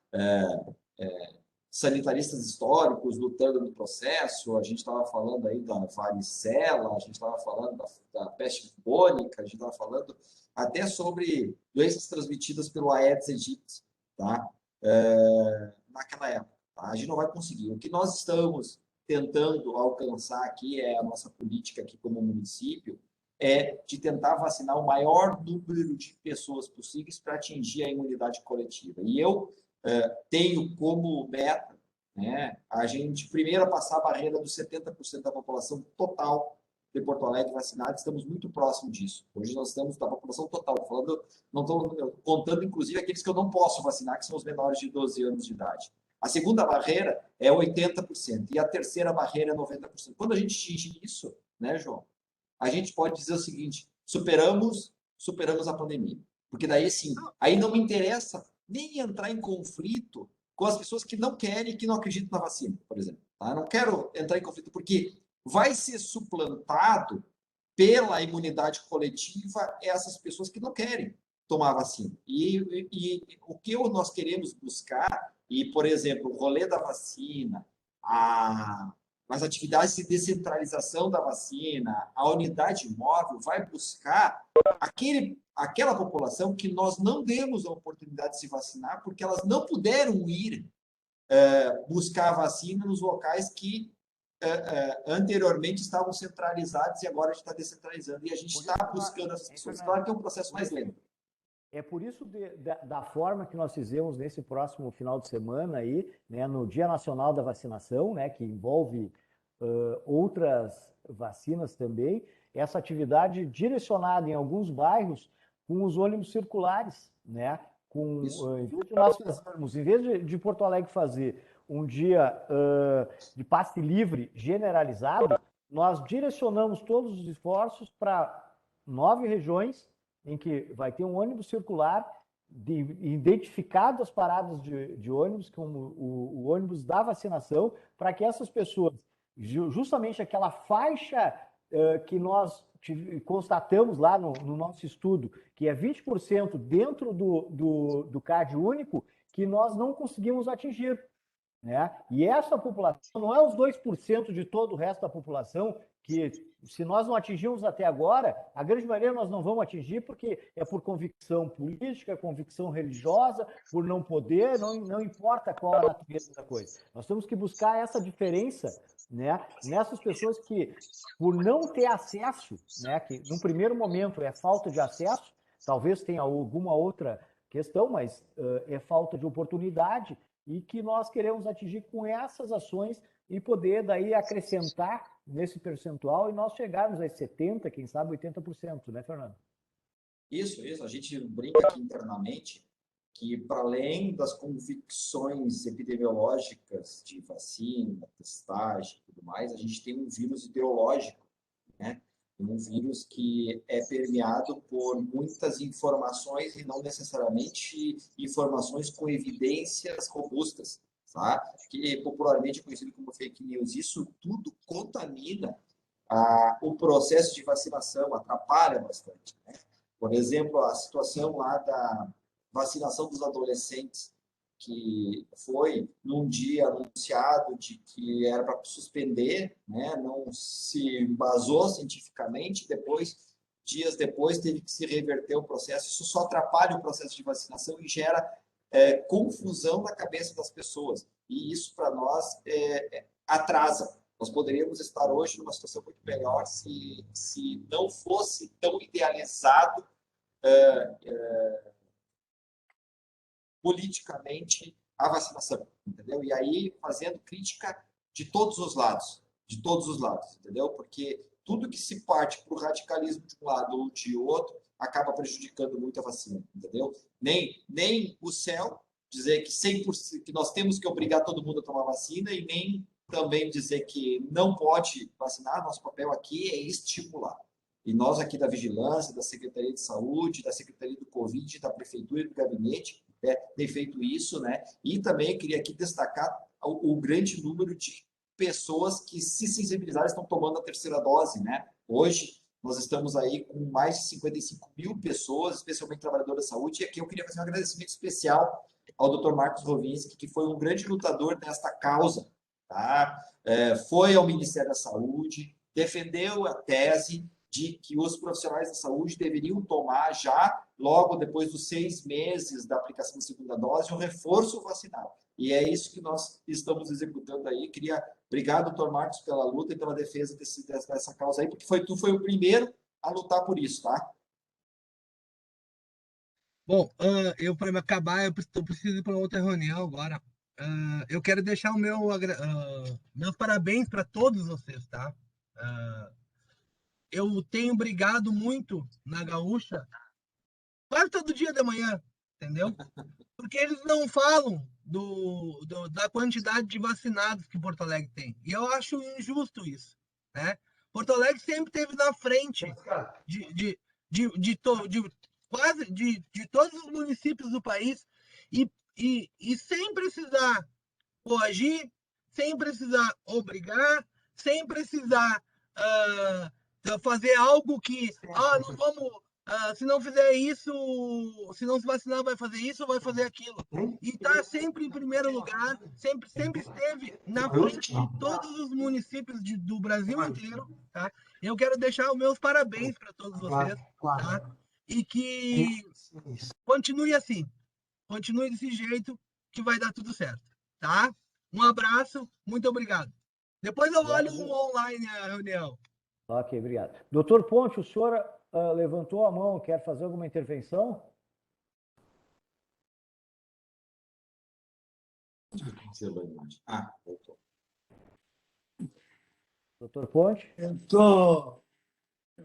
sanitaristas históricos lutando no processo, a gente estava falando aí da varicela, a gente estava falando da peste bubônica, a gente estava falando até sobre doenças transmitidas pelo Aedes aegypti, tá? Naquela época. Tá? A gente não vai conseguir. O que nós estamos tentando alcançar aqui é a nossa política aqui como município, é de tentar vacinar o maior número de pessoas possíveis para atingir a imunidade coletiva. E eu tenho como meta, né, a gente primeiro passar a barreira dos 70% da população total de Porto Alegre vacinada, estamos muito próximo disso. Hoje nós estamos da população total, falando, não estou contando inclusive aqueles que eu não posso vacinar, que são os menores de 12 anos de idade. A segunda barreira é 80% e a terceira barreira é 90%. Quando a gente atinge isso, né, João, a gente pode dizer o seguinte: superamos a pandemia. Porque daí sim, aí não me interessa nem entrar em conflito com as pessoas que não querem e que não acreditam na vacina, por exemplo. Tá? Eu não quero entrar em conflito, porque vai ser suplantado pela imunidade coletiva essas pessoas que não querem tomar a vacina. E o que nós queremos buscar, e, por exemplo, o rolê da vacina, as atividades de descentralização da vacina, a unidade móvel vai buscar aquela população que nós não demos a oportunidade de se vacinar porque elas não puderam ir buscar a vacina nos locais que anteriormente estavam centralizados e agora a gente está descentralizando. E a gente está buscando essas pessoas. Claro que é um processo mais lento. É por isso, da forma que nós fizemos nesse próximo final de semana aí, né, no Dia Nacional da Vacinação, né, que envolve outras vacinas também, essa atividade direcionada em alguns bairros com os ônibus circulares, né, em vez de nós fazermos, em vez de Porto Alegre fazer um dia de passe livre generalizado, nós direcionamos todos os esforços para 9 regiões em que vai ter um ônibus circular identificado as paradas de ônibus como o ônibus da vacinação, para que essas pessoas, justamente aquela faixa que nós constatamos lá no nosso estudo, que é 20% dentro do CAD único, que nós não conseguimos atingir. né? E essa população não é os 2% de todo o resto da população que, se nós não atingimos até agora, a grande maioria nós não vamos atingir porque é por convicção política, convicção religiosa, por não poder, não importa qual a natureza da coisa. Nós temos que buscar essa diferença, né, nessas pessoas que, por não ter acesso, né, que num primeiro momento é falta de acesso, talvez tenha alguma outra questão, mas é falta de oportunidade, e que nós queremos atingir com essas ações e poder daí acrescentar nesse percentual e nós chegarmos a 70%, quem sabe 80%, né, Fernando? Isso. A gente brinca aqui internamente que, para além das convicções epidemiológicas de vacina, testagem e tudo mais, a gente tem um vírus ideológico, né? Um vírus que é permeado por muitas informações e não necessariamente informações com evidências robustas, tá? Que popularmente é conhecido como fake news. Isso tudo contamina o processo de vacinação, atrapalha bastante, né? Por exemplo, a situação lá da vacinação dos adolescentes, que foi num dia anunciado de que era para suspender, né? Não se embasou cientificamente, dias depois, teve que se reverter o processo. Isso só atrapalha o processo de vacinação e gera confusão na cabeça das pessoas. E isso, para nós, atrasa. Nós poderíamos estar hoje numa situação muito melhor se não fosse tão idealizado politicamente a vacinação, entendeu? E aí fazendo crítica de todos os lados, entendeu? Porque tudo que se parte para o radicalismo de um lado ou de outro acaba prejudicando muito a vacina, entendeu? Nem o céu dizer que 100%, que nós temos que obrigar todo mundo a tomar vacina, e nem também dizer que não pode vacinar. Nosso papel aqui é estimular. E nós aqui da Vigilância, da Secretaria de Saúde, da Secretaria do Covid, da Prefeitura e do Gabinete, tem feito isso, né? E também queria aqui destacar o grande número de pessoas que se sensibilizaram, estão tomando a terceira dose, né? Hoje, nós estamos aí com mais de 55 mil pessoas, especialmente trabalhadoras da saúde, e aqui eu queria fazer um agradecimento especial ao Dr. Marcos Rovinski, que foi um grande lutador nesta causa, tá? Foi ao Ministério da Saúde, defendeu a tese de que os profissionais da saúde deveriam tomar já, logo depois dos 6 meses da aplicação da segunda dose, um reforço vacinal. E é isso que nós estamos executando aí. Queria obrigado, doutor Marcos, pela luta e pela defesa dessa causa aí, porque tu foi o primeiro a lutar por isso, tá? Bom, eu para me acabar, eu preciso ir para outra reunião agora. Eu quero deixar meus parabéns para todos vocês, tá? Eu tenho brigado muito na Gaúcha, quase todo dia de manhã, entendeu? Porque eles não falam da quantidade de vacinados que Porto Alegre tem. E eu acho injusto isso, né? Porto Alegre sempre esteve na frente de todos os municípios do país, e sem precisar coagir, sem precisar obrigar, sem precisar fazer algo que, não vamos, se não fizer isso, se não se vacinar, vai fazer isso ou vai fazer aquilo. E está sempre em primeiro lugar, sempre esteve na frente de todos os municípios do Brasil inteiro, tá? Eu quero deixar os meus parabéns para todos vocês, tá? E que continue assim, continue desse jeito, que vai dar tudo certo, tá? Um abraço, muito obrigado. Depois eu olho online a reunião. Ok, obrigado. Doutor Ponte, o senhor levantou a mão, quer fazer alguma intervenção? Voltou. Doutor Ponte? Eu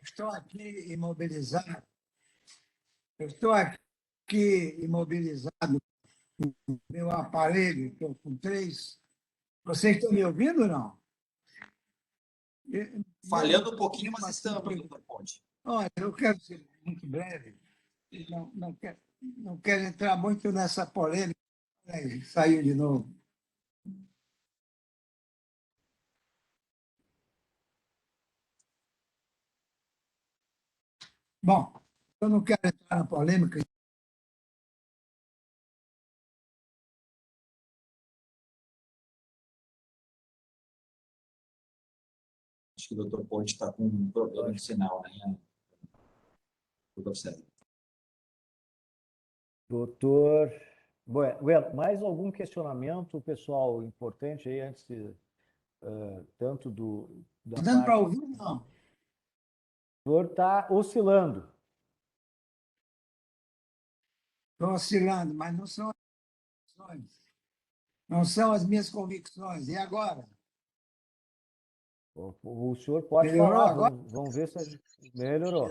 estou aqui imobilizado. Meu aparelho, estou com 3. Vocês estão me ouvindo ou não? Falhando um pouquinho, mas estamos, doutor Ponte. Olha, eu quero ser muito breve. Não quero entrar muito nessa polêmica. Saiu de novo. Bom, eu não quero entrar na polêmica. Acho que o doutor Ponte está com um problema no sinal, né? Doutor César. Doutor. Bueno, mais algum questionamento, pessoal, importante aí antes de, tanto da Dando para parte. ouvir, não. O senhor está oscilando. Estou oscilando, mas não são as convicções. Não são as minhas convicções. E agora? O senhor pode Melhorou falar, agora? vamos ver se a gente... Melhorou.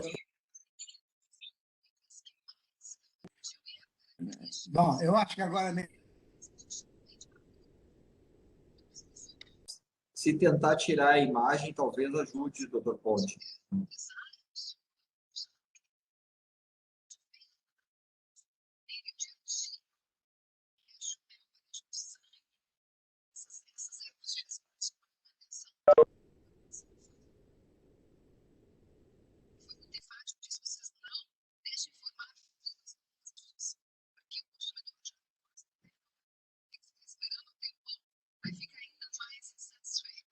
Bom, eu acho que agora... Se tentar tirar a imagem, talvez ajude, doutor Ponte.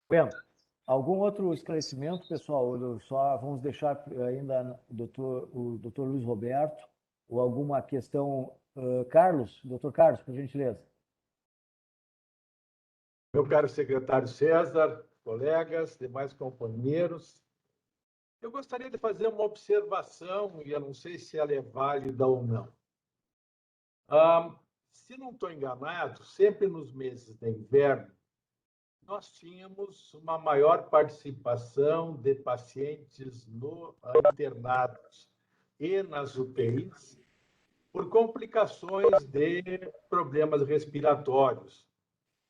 Bueno, algum outro esclarecimento, pessoal? Só vamos deixar ainda o doutor Luiz Roberto, ou alguma questão. Carlos, doutor Carlos, por gentileza. Meu caro secretário César, colegas, demais companheiros, eu gostaria de fazer uma observação, e eu não sei se ela é válida ou não. Se não estou enganado, sempre nos meses de inverno, nós tínhamos uma maior participação de pacientes internados e nas UTIs por complicações de problemas respiratórios,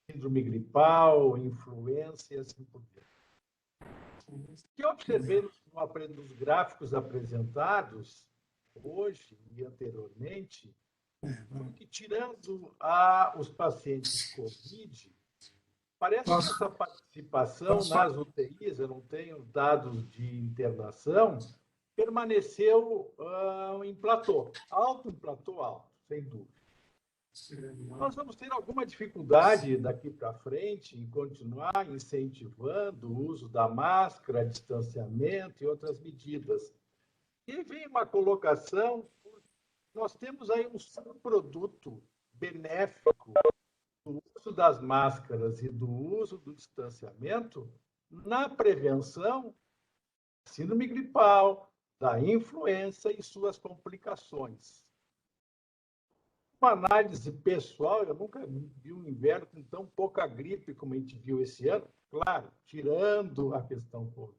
síndrome gripal, influenza e assim por diante. O que eu observei nos gráficos apresentados hoje e anteriormente, que tirando os pacientes COVID, parece que essa participação nas UTIs, eu não tenho dados de internação, permaneceu em platô alto, sem dúvida. Nós vamos ter alguma dificuldade daqui para frente em continuar incentivando o uso da máscara, distanciamento e outras medidas. E vem uma colocação, nós temos aí um subproduto benéfico do uso das máscaras e do uso do distanciamento na prevenção da síndrome gripal, da influenza e suas complicações. Uma análise pessoal, eu nunca vi um inverno com tão pouca gripe como a gente viu esse ano, claro, tirando a questão Covid.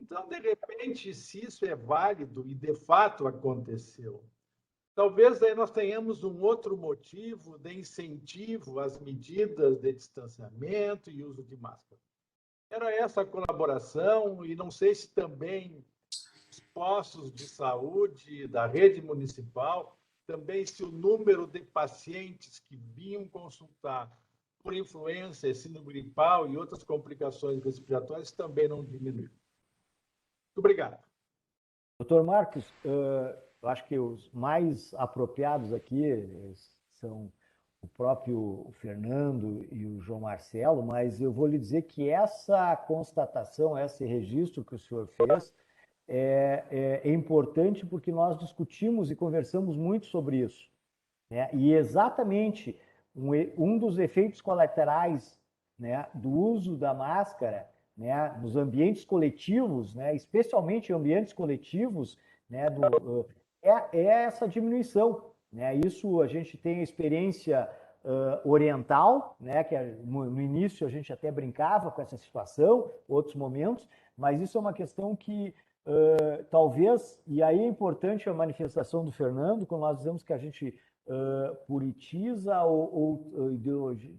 Então, de repente, se isso é válido e de fato aconteceu, talvez aí nós tenhamos um outro motivo de incentivo às medidas de distanciamento e uso de máscara. Era essa a colaboração, e não sei se também os postos de saúde da rede municipal, também se o número de pacientes que vinham consultar por influenza, síndrome gripal e outras complicações respiratórias também não diminuiu. Muito obrigado. Doutor Marcos, eu acho que os mais apropriados aqui são o próprio Fernando e o João Marcelo, mas eu vou lhe dizer que essa constatação, esse registro que o senhor fez, é importante porque nós discutimos e conversamos muito sobre isso, né? E exatamente um dos efeitos colaterais, né, do uso da máscara, né, nos ambientes coletivos, né, especialmente em ambientes coletivos, né, é essa diminuição, né? Isso a gente tem a experiência oriental, né, que no início a gente até brincava com essa situação, outros momentos, mas isso é uma questão que talvez, e aí é importante a manifestação do Fernando, quando nós dizemos que a gente politiza ou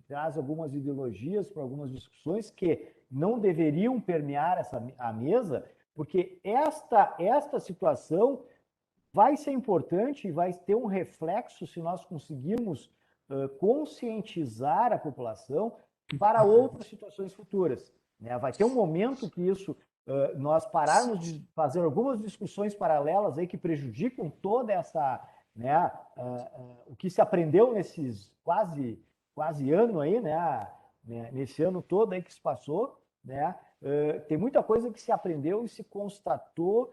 traz algumas ideologias para algumas discussões que não deveriam permear a mesa, porque esta situação vai ser importante e vai ter um reflexo se nós conseguirmos conscientizar a população para outras situações futuras, né? Vai ter um momento que isso nós pararmos de fazer algumas discussões paralelas aí que prejudicam toda essa, né, o que se aprendeu nesses quase ano aí, né, nesse ano todo aí que se passou, né? Tem muita coisa que se aprendeu e se constatou,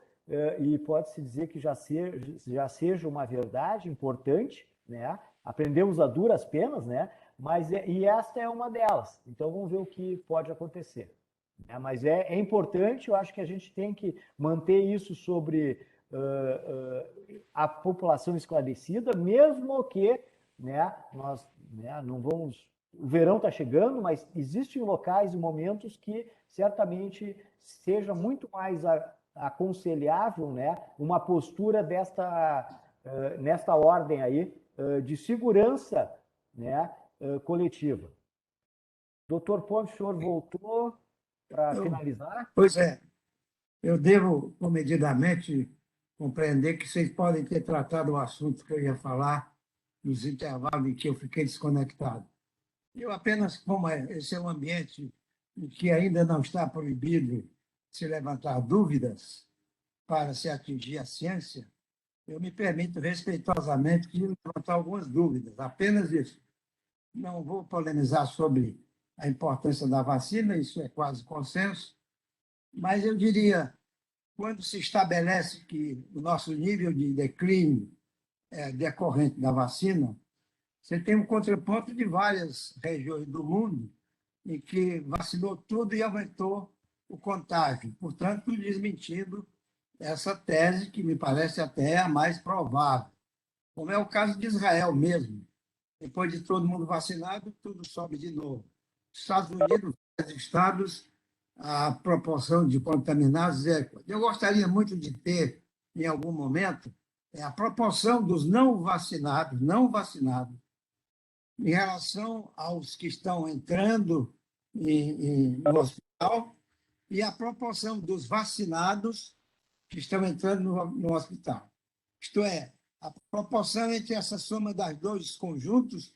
e pode-se dizer que já seja uma verdade importante, né? Aprendemos a duras penas, né? E esta é uma delas. Então vamos ver o que pode acontecer. Mas é importante, eu acho que a gente tem que manter isso sobre a população esclarecida, mesmo que, né, nós, né, não vamos. O verão está chegando, mas existem locais e momentos que certamente seja muito mais aconselhável, né, uma postura nesta ordem aí de segurança, né, coletiva. Doutor Ponte, o senhor voltou para finalizar? Pois é, eu devo comedidamente compreender que vocês podem ter tratado o assunto que eu ia falar nos intervalos em que eu fiquei desconectado. Eu apenas, como esse é um ambiente em que ainda não está proibido se levantar dúvidas para se atingir a ciência, eu me permito respeitosamente levantar algumas dúvidas, apenas isso. Não vou polemizar sobre a importância da vacina, isso é quase consenso, mas eu diria, quando se estabelece que o nosso nível de declínio é decorrente da vacina, você tem um contraponto de várias regiões do mundo em que vacinou tudo e aumentou o contágio, portanto, desmentindo essa tese que me parece até a mais provável, como é o caso de Israel mesmo. Depois de todo mundo vacinado, tudo sobe de novo. Estados Unidos, vários estados, a proporção de contaminados é. Eu gostaria muito de ter, em algum momento, a proporção dos não vacinados, em relação aos que estão entrando no hospital e a proporção dos vacinados que estão entrando no hospital. Isto é, a proporção entre essa soma das dois conjuntos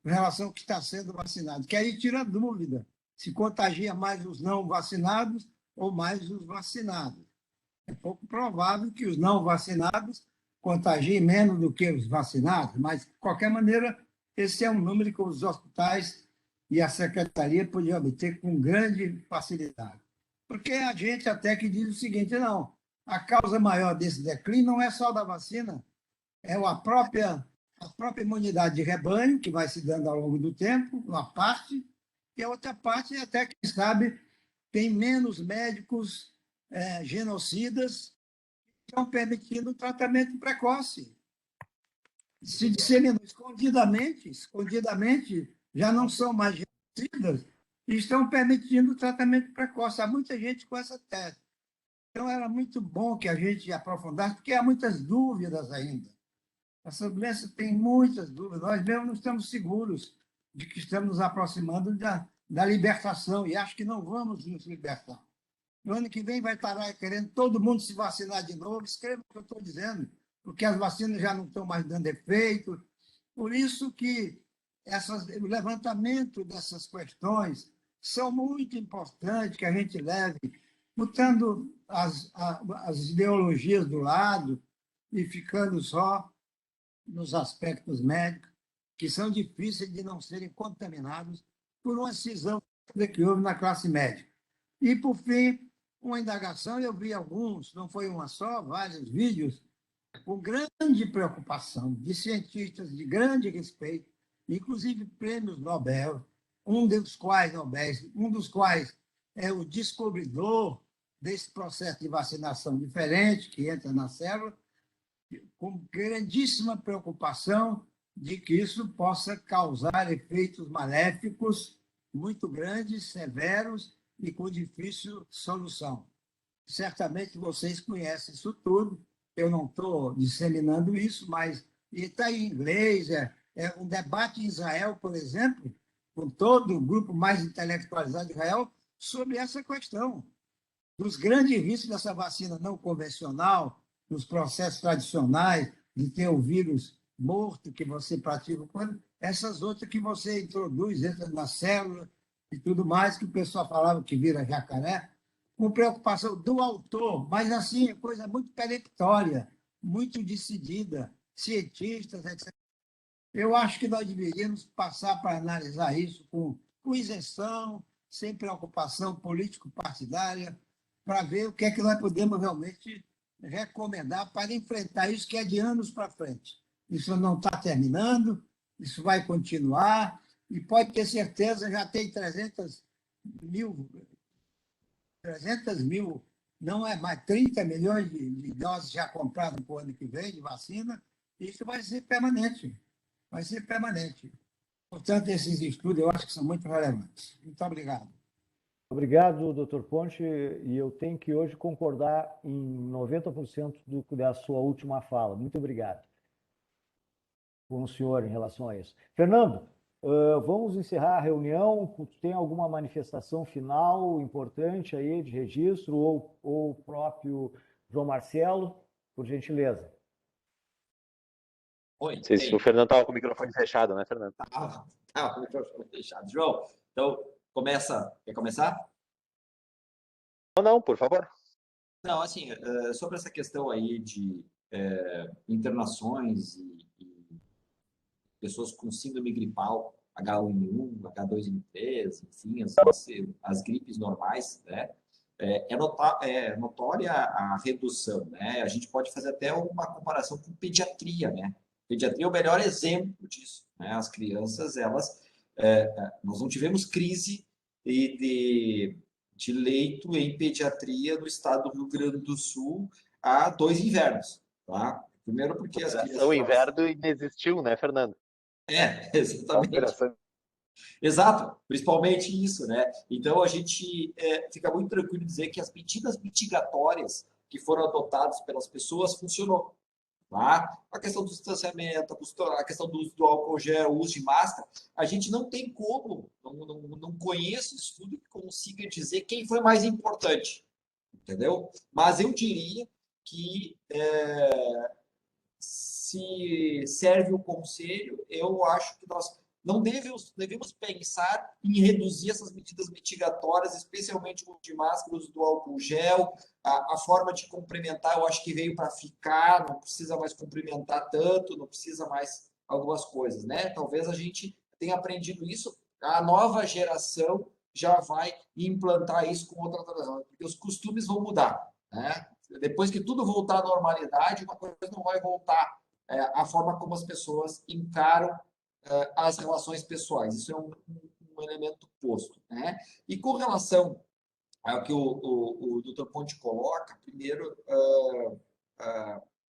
em relação ao que está sendo vacinado, que aí tira dúvida se contagia mais os não vacinados ou mais os vacinados. É pouco provável que os não vacinados contagiem menos do que os vacinados, mas, de qualquer maneira, esse é um número que os hospitais e a secretaria podiam obter com grande facilidade. Porque a gente até que diz o seguinte, não, a causa maior desse declínio não é só da vacina, é a própria imunidade de rebanho, que vai se dando ao longo do tempo, uma parte, e a outra parte, até quem sabe, tem menos médicos genocidas que estão permitindo o tratamento precoce. Se disseminam escondidamente, já não são mais genocidas e estão permitindo o tratamento precoce. Há muita gente com essa tese. Então, era muito bom que a gente aprofundasse, porque há muitas dúvidas ainda. Essa doença tem muitas dúvidas. Nós mesmos não estamos seguros de que estamos nos aproximando da libertação, e acho que não vamos nos libertar. No ano que vem vai estar lá querendo todo mundo se vacinar de novo. Escreva o que eu estou dizendo, porque as vacinas já não estão mais dando efeito. Por isso que o levantamento dessas questões são muito importantes que a gente leve, botando as ideologias do lado e ficando só nos aspectos médicos, que são difíceis de não serem contaminados por uma cisão que houve na classe médica. E, por fim, uma indagação, eu vi alguns, não foi uma só, vários vídeos, com grande preocupação de cientistas de grande respeito, inclusive prêmios Nobel, um dos quais é o descobridor desse processo de vacinação diferente que entra na célula, com grandíssima preocupação de que isso possa causar efeitos maléficos muito grandes, severos e com difícil solução. Certamente vocês conhecem isso tudo, eu não estou disseminando isso, mas está em inglês, é um debate em Israel, por exemplo, com todo o grupo mais intelectualizado de Israel, sobre essa questão dos grandes riscos dessa vacina não convencional, nos processos tradicionais, de ter o vírus morto que você pratica, quando essas outras que você introduz, entra na célula e tudo mais, que o pessoal falava que vira jacaré, com preocupação do autor, mas assim, coisa muito peremptória, muito decidida, cientistas, etc. Eu acho que nós deveríamos passar para analisar isso com isenção, sem preocupação político-partidária, para ver o que é que nós podemos realmente recomendar para enfrentar isso que é de anos para frente. Isso não está terminando, isso vai continuar, e pode ter certeza, já tem 300 mil, não é mais 30 milhões de doses já compradas para o ano que vem de vacina, isso vai ser permanente, vai ser permanente. Portanto, esses estudos eu acho que são muito relevantes. Muito obrigado. Obrigado, doutor Ponte, e eu tenho que hoje concordar em 90% da sua última fala. Muito obrigado com o senhor em relação a isso. Fernando, vamos encerrar a reunião. Tem alguma manifestação final importante aí de registro ou o próprio João Marcelo, por gentileza? Oi, Não sei se o Fernando estava com o microfone fechado, né, Fernando? Estava com o microfone fechado. João, então, quer começar? Não, por favor. Não, assim, sobre essa questão aí de internações e pessoas com síndrome gripal, H1N1, H2N3, enfim, as gripes normais, né? É notória a redução, né? A gente pode fazer até uma comparação com pediatria, né? Pediatria é o melhor exemplo disso, né? As crianças, nós não tivemos crise de leito em pediatria no estado do Rio Grande do Sul há 2 invernos, tá? Primeiro porque as crianças... O inverno inexistiu, né, Fernando? Exatamente. Exato, principalmente isso, né? Então, a gente fica muito tranquilo em dizer que as medidas mitigatórias que foram adotadas pelas pessoas funcionou. Tá? A questão do distanciamento, a questão do uso do álcool gel, o uso de máscara, a gente não tem como, não conheço estudo que consiga dizer quem foi mais importante, entendeu? Mas eu diria que se serve o conselho, eu acho que nós não devemos pensar em reduzir essas medidas mitigatórias, especialmente o uso de máscara, o uso do álcool gel, a forma de cumprimentar, eu acho que veio para ficar, não precisa mais cumprimentar tanto, não precisa mais algumas coisas, né? Talvez a gente tenha aprendido isso, a nova geração já vai implantar isso com outra tradição, porque os costumes vão mudar, né? Depois que tudo voltar à normalidade, uma coisa não vai voltar a forma como as pessoas encaram as relações pessoais. Isso é um elemento posto, né? E com relação ao que o Dr. Ponte coloca, primeiro,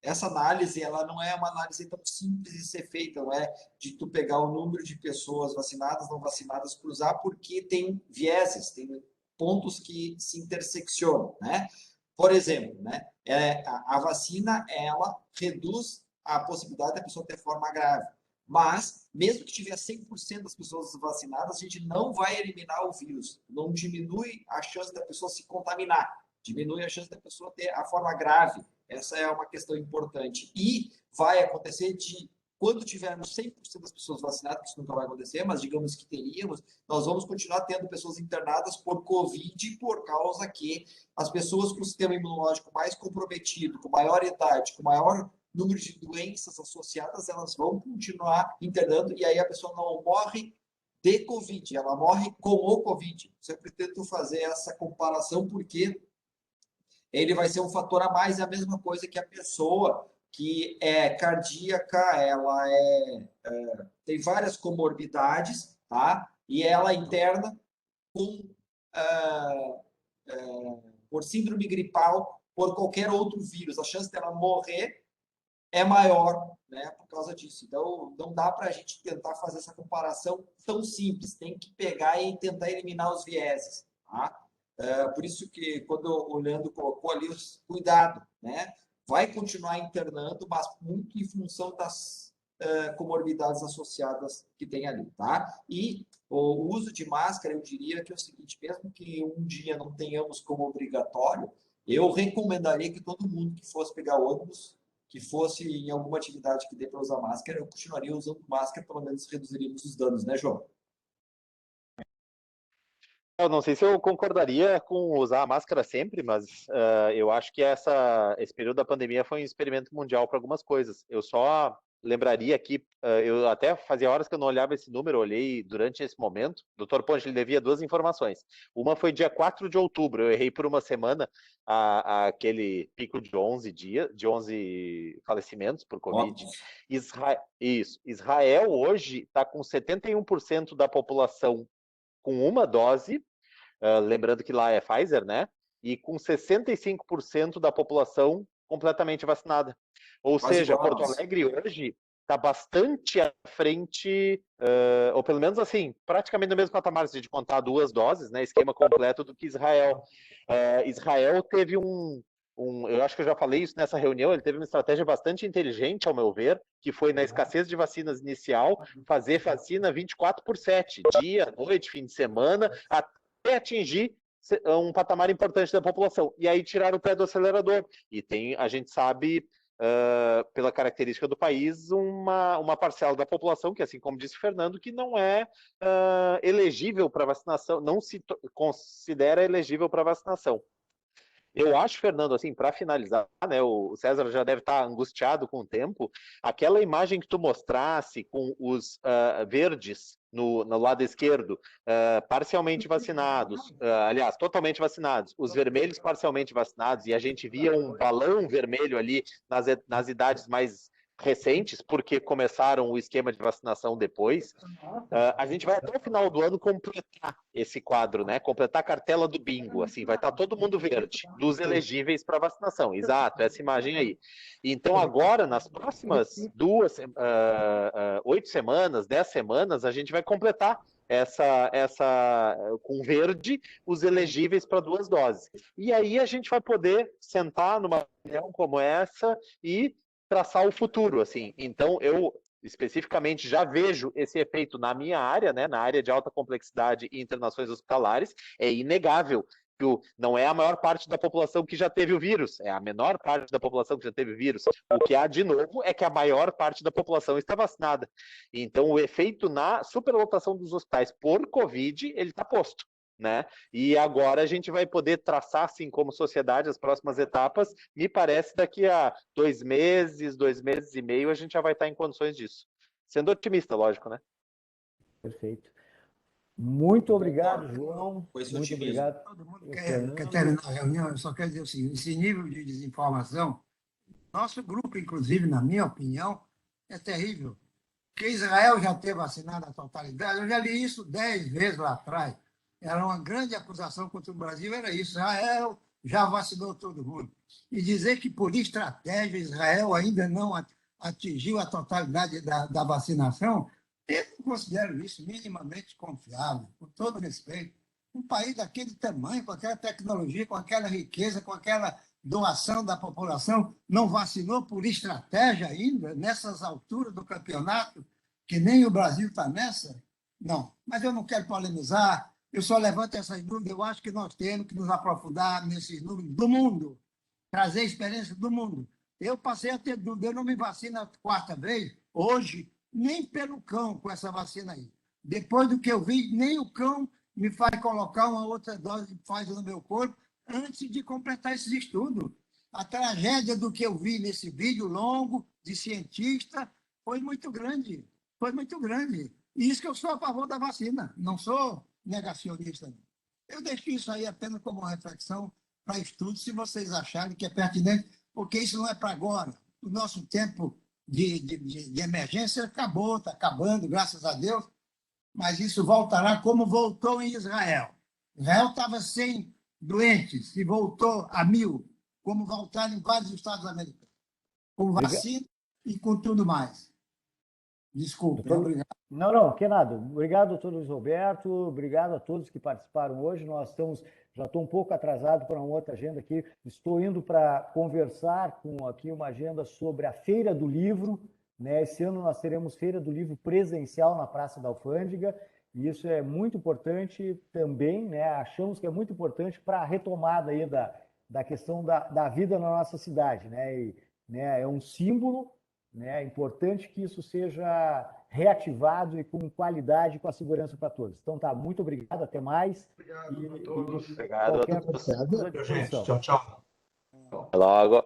essa análise ela não é uma análise tão simples de ser feita, não é de tu pegar o número de pessoas vacinadas, não vacinadas, cruzar, porque tem vieses, tem pontos que se interseccionam, né? Por exemplo, né, a vacina ela reduz a possibilidade da pessoa ter forma grave. Mas, mesmo que tiver 100% das pessoas vacinadas, a gente não vai eliminar o vírus. Não diminui a chance da pessoa se contaminar. Diminui a chance da pessoa ter a forma grave. Essa é uma questão importante. E vai acontecer quando tivermos 100% das pessoas vacinadas, que isso nunca vai acontecer, mas digamos que teríamos, nós vamos continuar tendo pessoas internadas por Covid, por causa que as pessoas com o sistema imunológico mais comprometido, com maior idade, com maior número de doenças associadas, elas vão continuar internando, e aí a pessoa não morre de Covid, ela morre com o Covid. Sempre tento fazer essa comparação, porque ele vai ser um fator a mais, é a mesma coisa que a pessoa que é cardíaca, ela tem várias comorbidades, tá? E ela interna por síndrome gripal, por qualquer outro vírus. A chance dela morrer é maior, né, por causa disso. Então, não dá para a gente tentar fazer essa comparação tão simples. Tem que pegar e tentar eliminar os vieses, tá? Por isso que, quando o Leandro colocou ali, cuidado, né? Vai continuar internando, mas muito em função das comorbidades associadas que tem ali, tá? E o uso de máscara, eu diria que é o seguinte, mesmo que um dia não tenhamos como obrigatório, eu recomendaria que todo mundo que fosse pegar ônibus, que fosse em alguma atividade que dê para usar máscara, eu continuaria usando máscara, pelo menos reduziríamos os danos, né, João? Eu não sei se eu concordaria com usar a máscara sempre, mas eu acho que esse período da pandemia foi um experimento mundial para algumas coisas. Eu só lembraria aqui, eu até fazia horas que eu não olhava esse número, olhei durante esse momento. Dr. Ponte, ele devia 2 informações. Uma foi dia 4 de outubro, eu errei por uma semana aquele pico de 11 dias, de 11 falecimentos por Covid. Israel hoje está com 71% da população com uma dose, lembrando que lá é Pfizer, né? E com 65% da população completamente vacinada. Ou seja, Porto Alegre hoje está bastante à frente, ou pelo menos assim, praticamente no mesmo patamar, se a gente contar 2 doses, né, esquema completo, do que Israel. Israel teve eu acho que eu já falei isso nessa reunião, ele teve uma estratégia bastante inteligente, ao meu ver, que foi, na escassez de vacinas inicial, fazer vacina 24/7, dia, noite, fim de semana, até atingir um patamar importante da população. E aí tiraram o pé do acelerador. E a gente sabe, pela característica do país, uma parcela da população, que, assim como disse o Fernando, que não é elegível para vacinação, não se considera elegível para vacinação. Eu acho, Fernando, assim, para finalizar, né, o César já deve estar angustiado com o tempo, aquela imagem que tu mostrasse com os verdes no lado esquerdo, parcialmente vacinados, aliás, totalmente vacinados, os vermelhos parcialmente vacinados, e a gente via um balão vermelho ali nas idades mais recentes, porque começaram o esquema de vacinação depois, a gente vai até o final do ano completar esse quadro, né? Completar a cartela do bingo, assim, vai estar todo mundo verde, dos elegíveis para vacinação, exato, essa imagem aí. Então agora, nas próximas 8 semanas, 10 semanas, a gente vai completar com verde, os elegíveis para 2 doses. E aí a gente vai poder sentar numa reunião como essa e traçar o futuro, assim. Então, eu especificamente já vejo esse efeito na minha área, né, na área de alta complexidade e internações hospitalares. É inegável que não é a maior parte da população que já teve o vírus, é a menor parte da população que já teve o vírus. O que há de novo é que a maior parte da população está vacinada. Então, o efeito na superlotação dos hospitais por Covid, ele está posto, né? E agora a gente vai poder traçar, assim, como sociedade, as próximas etapas. Me parece daqui a 2 meses, 2 meses e meio, a gente já vai estar em condições disso. Sendo otimista, lógico, né? Perfeito. Muito obrigado, João. Foi Muito obrigado. Todo mundo quer terminar a reunião, eu só quero dizer o seguinte: esse nível de desinformação, nosso grupo, inclusive, na minha opinião, é terrível. Porque Israel já ter vacinado a totalidade, eu já li isso 10 vezes lá atrás. Era uma grande acusação contra o Brasil, era isso. Israel já vacinou todo mundo. E dizer que, por estratégia, Israel ainda não atingiu a totalidade da vacinação, eu não considero isso minimamente confiável, com todo respeito. Um país daquele tamanho, com aquela tecnologia, com aquela riqueza, com aquela doação da população, não vacinou por estratégia ainda, nessas alturas do campeonato, que nem o Brasil está nessa? Não. Mas eu não quero polemizar. Eu só levanto essas dúvidas. Eu acho que nós temos que nos aprofundar nesses números do mundo, trazer experiência do mundo. Eu passei a ter dúvida, eu não me vacino a 4ª vez, hoje, nem pelo cão com essa vacina aí. Depois do que eu vi, nem o cão me faz colocar uma outra dose de Pfizer no meu corpo antes de completar esses estudos. A tragédia do que eu vi nesse vídeo longo de cientista foi muito grande. Foi muito grande. E isso que eu sou a favor da vacina, não sou negacionista. Eu deixo isso aí apenas como uma reflexão para estudo, se vocês acharem que é pertinente, porque isso não é para agora. O nosso tempo de emergência acabou, está acabando, graças a Deus, mas isso voltará como voltou em Israel. Israel estava sem doentes e voltou a 1000, como voltaram em vários estados americanos, com vacina e com tudo mais. Desculpe, obrigado. Não, que nada. Obrigado, doutor Luiz Roberto. Obrigado a todos que participaram hoje. Já estou um pouco atrasado para uma outra agenda aqui. Estou indo para conversar com aqui uma agenda sobre a Feira do Livro, né? Esse ano nós teremos Feira do Livro presencial na Praça da Alfândega, e isso é muito importante também, né? Achamos que é muito importante para a retomada aí da questão da vida na nossa cidade, né? E, né, é um símbolo. É importante que isso seja reativado e com qualidade e com a segurança para todos. Então, tá, muito obrigado, até mais. Obrigado a todos. Obrigado a todos. Tchau, tchau. Até logo.